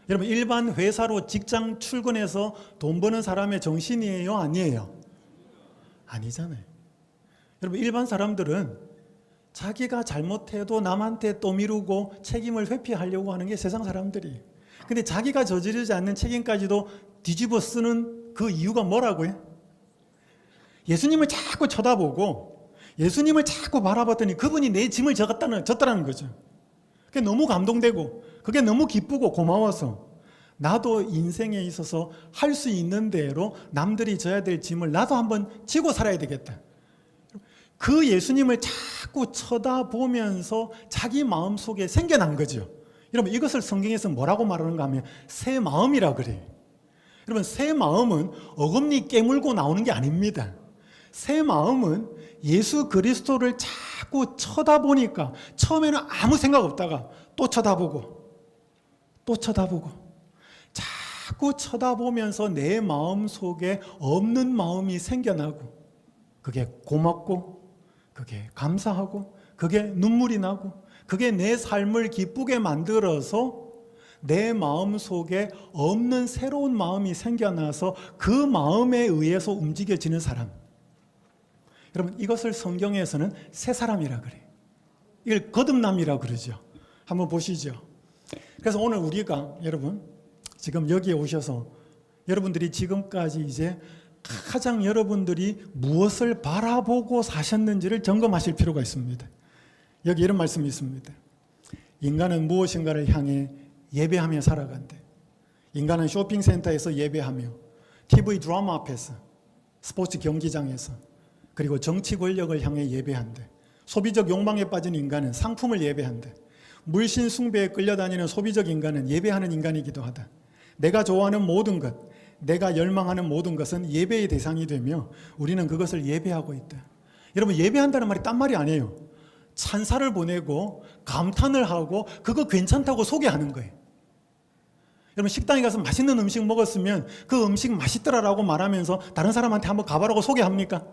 여러분, 일반 회사로 직장 출근해서 돈 버는 사람의 정신이에요? 아니에요? 아니잖아요. 여러분, 일반 사람들은 자기가 잘못해도 남한테 또 미루고 책임을 회피하려고 하는 게 세상 사람들이에요. 근데 자기가 저지르지 않는 책임까지도 뒤집어 쓰는 그 이유가 뭐라고요? 예수님을 자꾸 쳐다보고 예수님을 자꾸 바라봤더니 그분이 내 짐을 졌다는 거죠. 그게 너무 감동되고 그게 너무 기쁘고 고마워서 나도 인생에 있어서 할 수 있는 대로 남들이 져야 될 짐을 나도 한번 지고 살아야 되겠다. 그 예수님을 자꾸 쳐다보면서 자기 마음속에 생겨난 거죠. 여러분, 이것을 성경에서 뭐라고 말하는가 하면 새 마음이라고 그래요. 여러분, 새 마음은 어금니 깨물고 나오는 게 아닙니다. 새 마음은 예수 그리스도를 자꾸 쳐다보니까 처음에는 아무 생각 없다가 또 쳐다보고 또 쳐다보고 자꾸 쳐다보면서 내 마음 속에 없는 마음이 생겨나고 그게 고맙고 그게 감사하고 그게 눈물이 나고 그게 내 삶을 기쁘게 만들어서 내 마음 속에 없는 새로운 마음이 생겨나서 그 마음에 의해서 움직여지는 사람. 여러분, 이것을 성경에서는 새 사람이라 그래요. 이걸 거듭남이라 그러죠. 한번 보시죠. 그래서 오늘 우리가 여러분 지금 여기에 오셔서 여러분들이 지금까지 이제 가장 여러분들이 무엇을 바라보고 사셨는지를 점검하실 필요가 있습니다. 여기 이런 말씀이 있습니다. 인간은 무엇인가를 향해 예배하며 살아간대. 인간은 쇼핑센터에서 예배하며 TV 드라마 앞에서 스포츠 경기장에서 그리고 정치 권력을 향해 예배한대. 소비적 욕망에 빠진 인간은 상품을 예배한대. 물신 숭배에 끌려다니는 소비적 인간은 예배하는 인간이기도 하다. 내가 좋아하는 모든 것, 내가 열망하는 모든 것은 예배의 대상이 되며 우리는 그것을 예배하고 있다. 여러분, 예배한다는 말이 딴 말이 아니에요. 찬사를 보내고 감탄을 하고 그거 괜찮다고 소개하는 거예요. 여러분, 식당에 가서 맛있는 음식 먹었으면 그 음식 맛있더라라고 말하면서 다른 사람한테 한번 가봐라고 소개합니까?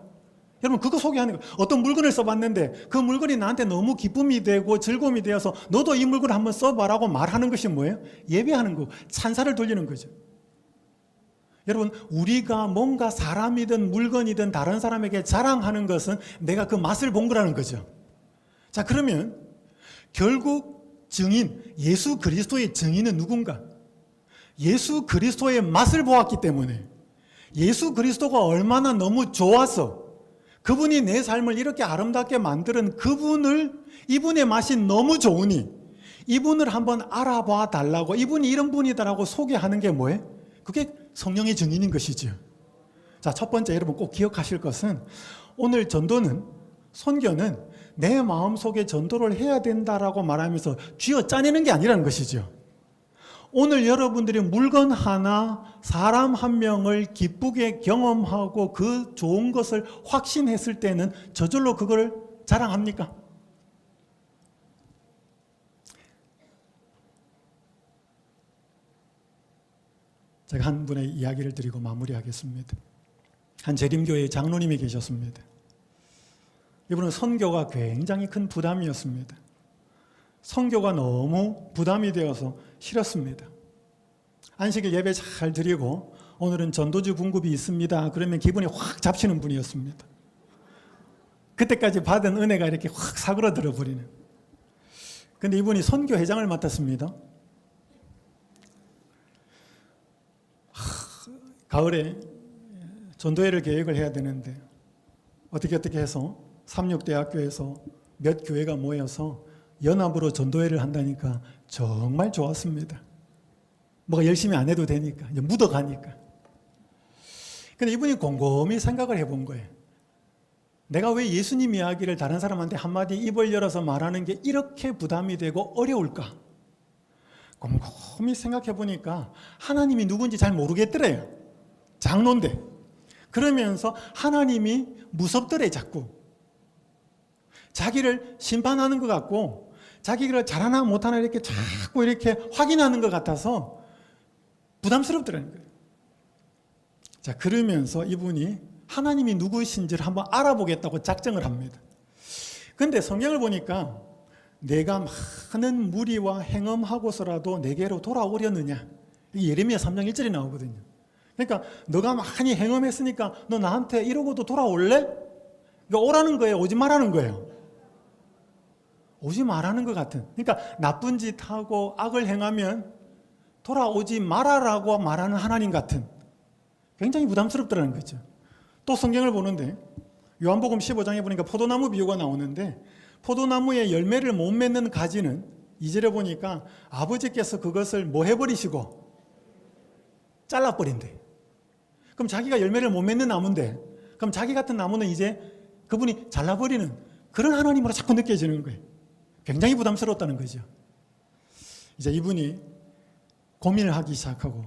여러분, 그거 소개하는 거예요. 어떤 물건을 써봤는데 그 물건이 나한테 너무 기쁨이 되고 즐거움이 되어서 너도 이 물건을 한번 써봐라고 말하는 것이 뭐예요? 예배하는 거, 찬사를 돌리는 거죠. 여러분, 우리가 뭔가 사람이든 물건이든 다른 사람에게 자랑하는 것은 내가 그 맛을 본 거라는 거죠. 자, 그러면 결국 증인, 예수 그리스도의 증인은 누군가? 예수 그리스도의 맛을 보았기 때문에 예수 그리스도가 얼마나 너무 좋아서 그분이 내 삶을 이렇게 아름답게 만드는 이분의 맛이 너무 좋으니 이분을 한번 알아봐 달라고, 이분이 이런 분이다라고 소개하는 게 뭐예요? 그게 성령의 증인인 것이죠. 자, 첫 번째 여러분 꼭 기억하실 것은 오늘 전도는, 선교는 내 마음속에 전도를 해야 된다라고 말하면서 쥐어 짜내는 게 아니라는 것이죠. 오늘 여러분들이 물건 하나, 사람 한 명을 기쁘게 경험하고 그 좋은 것을 확신했을 때는 저절로 그걸 자랑합니까? 제가 한 분의 이야기를 드리고 마무리하겠습니다. 한 재림교회 장로님이 계셨습니다. 이분은 선교가 굉장히 큰 부담이었습니다. 선교가 너무 부담이 되어서 싫었습니다. 안식일 예배 잘 드리고 오늘은 전도주 분급이 있습니다. 그러면 기분이 확 잡히는 분이었습니다. 그때까지 받은 은혜가 이렇게 확 사그러들어 버리는. 근데 이분이 선교회장을 맡았습니다. 가을에 전도회를 계획을 해야 되는데 어떻게 해서 삼육대학교에서 몇 교회가 모여서 연합으로 전도회를 한다니까 정말 좋았습니다. 뭐가 열심히 안 해도 되니까, 이제 묻어가니까. 근데 이분이 곰곰이 생각을 해본 거예요. 내가 왜 예수님 이야기를 다른 사람한테 한마디 입을 열어서 말하는 게 이렇게 부담이 되고 어려울까? 곰곰이 생각해 보니까 하나님이 누군지 잘 모르겠더래요. 장로인데. 그러면서 하나님이 무섭더래, 자꾸. 자기를 심판하는 것 같고, 자기를 잘하나 못하나 이렇게 자꾸 이렇게 확인하는 것 같아서 부담스럽더라는 거예요. 자, 그러면서 이분이 하나님이 누구신지를 한번 알아보겠다고 작정을 합니다. 근데 성경을 보니까 내가 많은 무리와 행음하고서라도 내게로 돌아오려느냐. 이게 예레미야 3장 1절에 나오거든요. 그러니까 너가 많이 행음했으니까 너 나한테 이러고도 돌아올래? 그러니까 오라는 거예요? 오지 말라는 거예요? 오지 말라는 것 같은. 그러니까 나쁜 짓 하고 악을 행하면 돌아오지 말아라고 말하는 하나님 같은. 굉장히 부담스럽더라는 거죠. 또 성경을 보는데 요한복음 15장에 보니까 포도나무 비유가 나오는데 포도나무에 열매를 못 맺는 가지는 2절에 보니까 아버지께서 그것을 뭐 해버리시고 잘라버린대. 그럼 자기가 열매를 못 맺는 나무인데 그럼 자기 같은 나무는 이제 그분이 잘라버리는 그런 하나님으로 자꾸 느껴지는 거예요. 굉장히 부담스러웠다는 거죠. 이제 이분이 고민을 하기 시작하고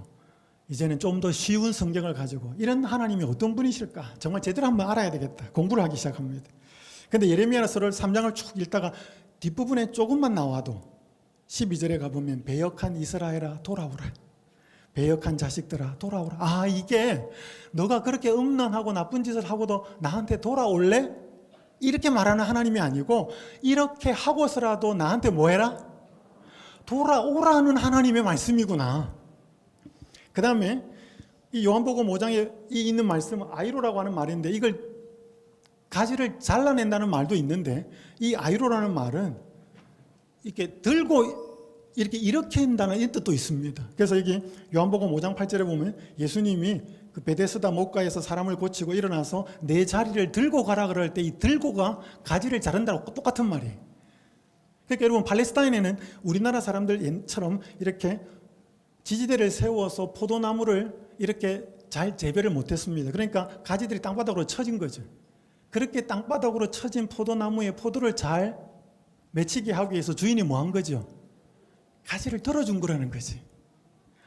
이제는 좀 더 쉬운 성경을 가지고 이런 하나님이 어떤 분이실까 정말 제대로 한번 알아야 되겠다 공부를 하기 시작합니다. 근데 예레미야서를 3장을 쭉 읽다가 뒷부분에 조금만 나와도 12절에 가보면 배역한 이스라엘아 돌아오라. 배역한 자식들아 돌아오라. 아, 이게 너가 그렇게 음란하고 나쁜 짓을 하고도 나한테 돌아올래? 이렇게 말하는 하나님이 아니고 이렇게 하고서라도 나한테 뭐 해라? 돌아오라는 하나님의 말씀이구나. 그 다음에 이 요한복음 5장에 있는 말씀은 아이로라고 하는 말인데 이걸 가지를 잘라낸다는 말도 있는데 이 아이로라는 말은 이렇게 들고 이렇게 일으킨다는 뜻도 있습니다. 그래서 이게 요한복음 5장 8절에 보면 예수님이 그 베데스다 목가에서 사람을 고치고 일어나서 내 자리를 들고 가라 그럴 때 이 들고가 가지를 자른다고 똑같은 말이에요. 그러니까 여러분 팔레스타인에는 우리나라 사람들처럼 이렇게 지지대를 세워서 포도나무를 이렇게 잘 재배를 못했습니다. 그러니까 가지들이 땅바닥으로 쳐진 거죠. 그렇게 땅바닥으로 쳐진 포도나무에 포도를 잘 맺히게 하기 위해서 주인이 뭐 한 거죠? 가지를 들어준 거라는 거지.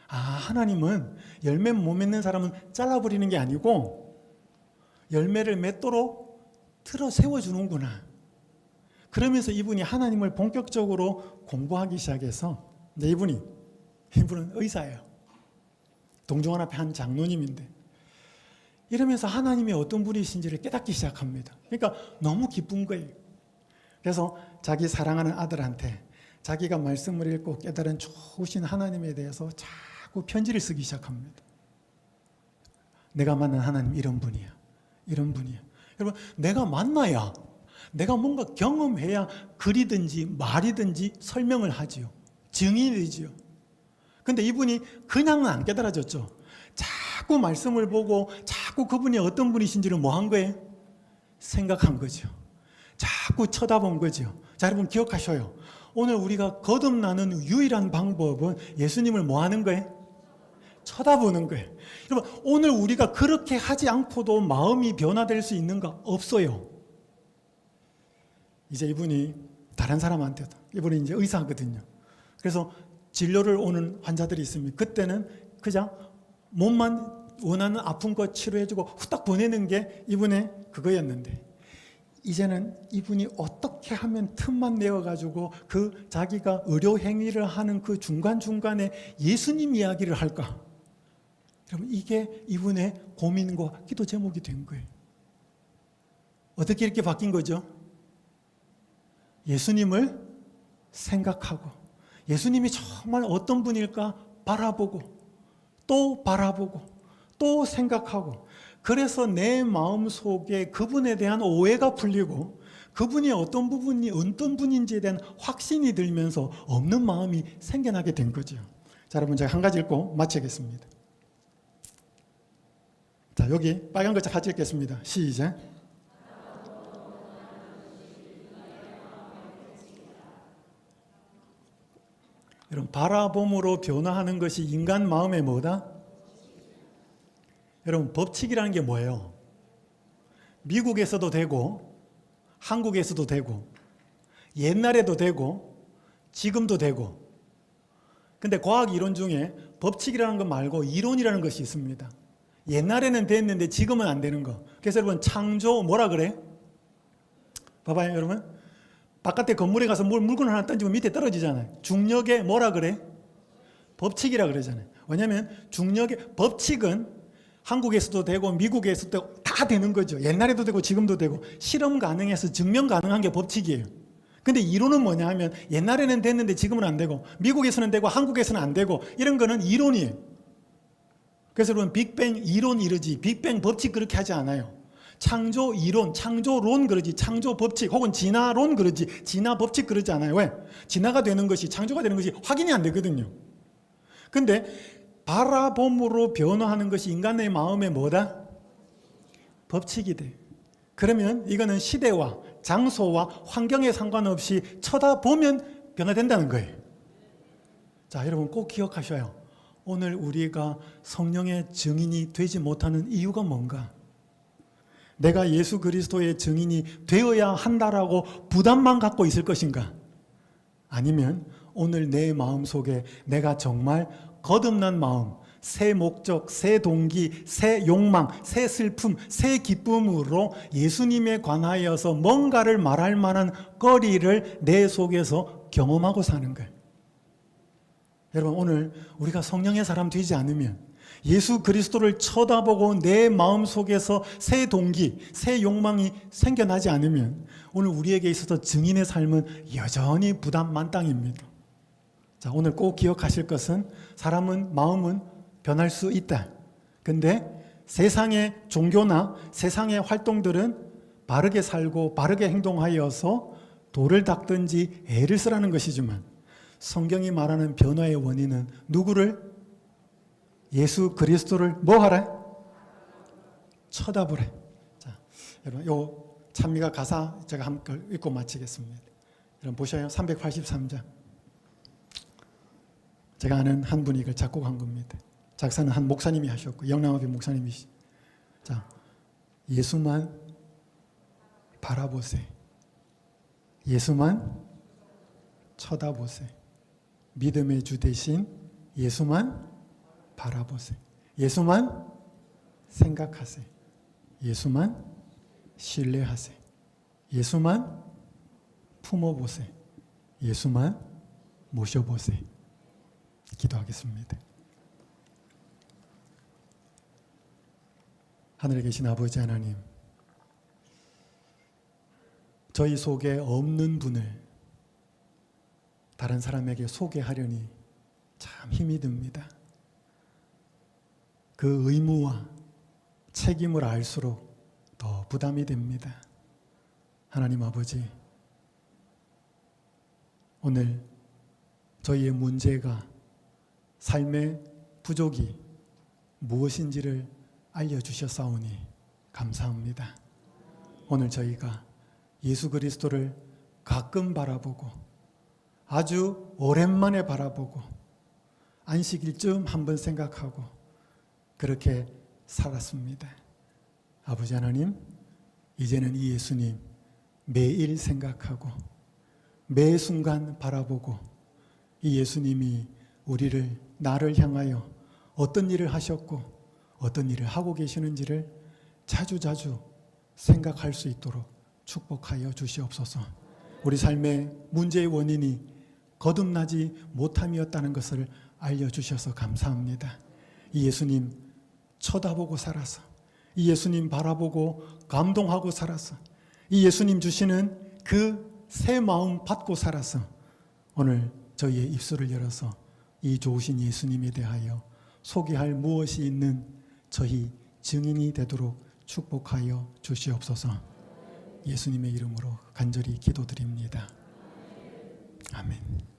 아, 하나님은 열매 못 맺는 사람은 잘라버리는 게 아니고 열매를 맺도록 틀어 세워주는구나. 그러면서 이분이 하나님을 본격적으로 공부하기 시작해서 이분은 의사예요. 동정원 앞에 한 장로님인데 이러면서 하나님이 어떤 분이신지를 깨닫기 시작합니다. 그러니까 너무 기쁜 거예요. 그래서 자기 사랑하는 아들한테 자기가 말씀을 읽고 깨달은 좋으신 하나님에 대해서 자꾸 편지를 쓰기 시작합니다. 내가 만난 하나님 이런 분이야. 이런 분이야. 여러분, 내가 만나야 내가 뭔가 경험해야 글이든지 말이든지 설명을 하지요. 증인이 되지요. 근데 이분이 그냥은 안 깨달아졌죠. 자꾸 말씀을 보고 자꾸 그분이 어떤 분이신지를 뭐 한 거예요? 생각한 거죠. 자꾸 쳐다본 거죠. 자, 여러분 기억하셔요. 오늘 우리가 거듭나는 유일한 방법은 예수님을 뭐 하는 거예요? 쳐다보는 거예요. 여러분, 오늘 우리가 그렇게 하지 않고도 마음이 변화될 수 있는가? 없어요. 이제 이분이 다른 사람한테도, 이분이 이제 의사거든요. 그래서 진료를 오는 환자들이 있습니다. 그때는 그냥 몸만 원하는 아픈 거 치료해주고 후딱 보내는 게 이분의 그거였는데 이제는 이분이 어떻게 하면 틈만 내어가지고 그 자기가 의료 행위를 하는 그 중간중간에 예수님 이야기를 할까? 여러분, 이게 이분의 고민과 기도 제목이 된 거예요. 어떻게 이렇게 바뀐 거죠? 예수님을 생각하고 예수님이 정말 어떤 분일까 바라보고 또 생각하고 그래서 내 마음 속에 그분에 대한 오해가 풀리고 그분이 어떤 분인지에 대한 확신이 들면서 없는 마음이 생겨나게 된 거죠. 자, 여러분 제가 한 가지 읽고 마치겠습니다. 자, 여기 빨간 글자 같이 읽겠습니다. 시작. 여러분, 바라봄으로 변화하는 것이 인간 마음의 뭐다? 여러분, 법칙이라는 게 뭐예요? 미국에서도 되고 한국에서도 되고 옛날에도 되고 지금도 되고. 근데 과학 이론 중에 법칙이라는 것 말고 이론이라는 것이 있습니다. 옛날에는 됐는데 지금은 안 되는 거. 그래서 여러분, 창조 뭐라 그래? 봐봐요, 여러분. 바깥에 건물에 가서 물건 하나 던지면 밑에 떨어지잖아요. 중력의 뭐라 그래? 법칙이라 그러잖아요. 왜냐하면 중력의 법칙은 한국에서도 되고 미국에서도 다 되는 거죠. 옛날에도 되고 지금도 되고 실험 가능해서 증명 가능한 게 법칙이에요. 근데 이론은 뭐냐 하면 옛날에는 됐는데 지금은 안 되고 미국에서는 되고 한국에서는 안 되고 이런 거는 이론이에요. 그래서 여러분, 빅뱅 이론 이러지 빅뱅 법칙 그렇게 하지 않아요. 창조 이론, 창조론 그러지 창조 법칙, 혹은 진화론 그러지 진화 법칙 그러지 않아요. 왜? 진화가 되는 것이, 창조가 되는 것이 확인이 안 되거든요. 근데 바라봄으로 변화하는 것이 인간의 마음의 뭐다? 법칙이 돼. 그러면 이거는 시대와 장소와 환경에 상관없이 쳐다보면 변화된다는 거예요. 자, 여러분 꼭 기억하셔요. 오늘 우리가 성령의 증인이 되지 못하는 이유가 뭔가? 내가 예수 그리스도의 증인이 되어야 한다라고 부담만 갖고 있을 것인가? 아니면 오늘 내 마음속에 내가 정말 거듭난 마음, 새 목적, 새 동기, 새 욕망, 새 슬픔, 새 기쁨으로 예수님에 관하여서 뭔가를 말할 만한 거리를 내 속에서 경험하고 사는 거예요. 여러분, 오늘 우리가 성령의 사람 되지 않으면, 예수 그리스도를 쳐다보고 내 마음속에서 새 동기, 새 욕망이 생겨나지 않으면 오늘 우리에게 있어서 증인의 삶은 여전히 부담 만땅입니다. 자, 오늘 꼭 기억하실 것은 사람은, 마음은 변할 수 있다. 근데 세상의 종교나 세상의 활동들은 바르게 살고 바르게 행동하여서 돌을 닦든지 애를 쓰라는 것이지만 성경이 말하는 변화의 원인은 누구를? 예수 그리스도를 뭐 하래? 쳐다보래. 자, 여러분, 요 찬미가 가사 제가 한번 읽고 마치겠습니다. 여러분 보셔요. 383장. 제가 아는 한 분이 이걸 작곡한 겁니다. 작사는 한 목사님이 하셨고, 영남학교 목사님이시. 자, 예수만 바라보세요. 예수만 쳐다보세요. 믿음의 주 대신 예수만 바라보세요. 예수만 생각하세요. 예수만 신뢰하세요. 예수만 품어보세요. 예수만 모셔보세요. 기도하겠습니다. 하늘에 계신 아버지 하나님, 저희 속에 없는 분을 다른 사람에게 소개하려니 참 힘이 듭니다. 그 의무와 책임을 알수록 더 부담이 됩니다. 하나님 아버지, 오늘 저희의 문제가, 삶의 부족이 무엇인지를 알려주셨사오니 감사합니다. 오늘 저희가 예수 그리스도를 가끔 바라보고 아주 오랜만에 바라보고 안식일쯤 한번 생각하고 그렇게 살았습니다. 아버지 하나님, 이제는 이 예수님 매일 생각하고 매 순간 바라보고 이 예수님이 우리를, 나를 향하여 어떤 일을 하셨고 어떤 일을 하고 계시는지를 자주자주 생각할 수 있도록 축복하여 주시옵소서. 우리 삶의 문제의 원인이 거듭나지 못함이었다는 것을 알려주셔서 감사합니다. 이 예수님 쳐다보고 살아서, 이 예수님 바라보고 감동하고 살아서, 이 예수님 주시는 그 새 마음 받고 살아서 오늘 저희의 입술을 열어서 이 좋으신 예수님에 대하여 소개할 무엇이 있는 저희 증인이 되도록 축복하여 주시옵소서. 예수님의 이름으로 간절히 기도드립니다. 아멘.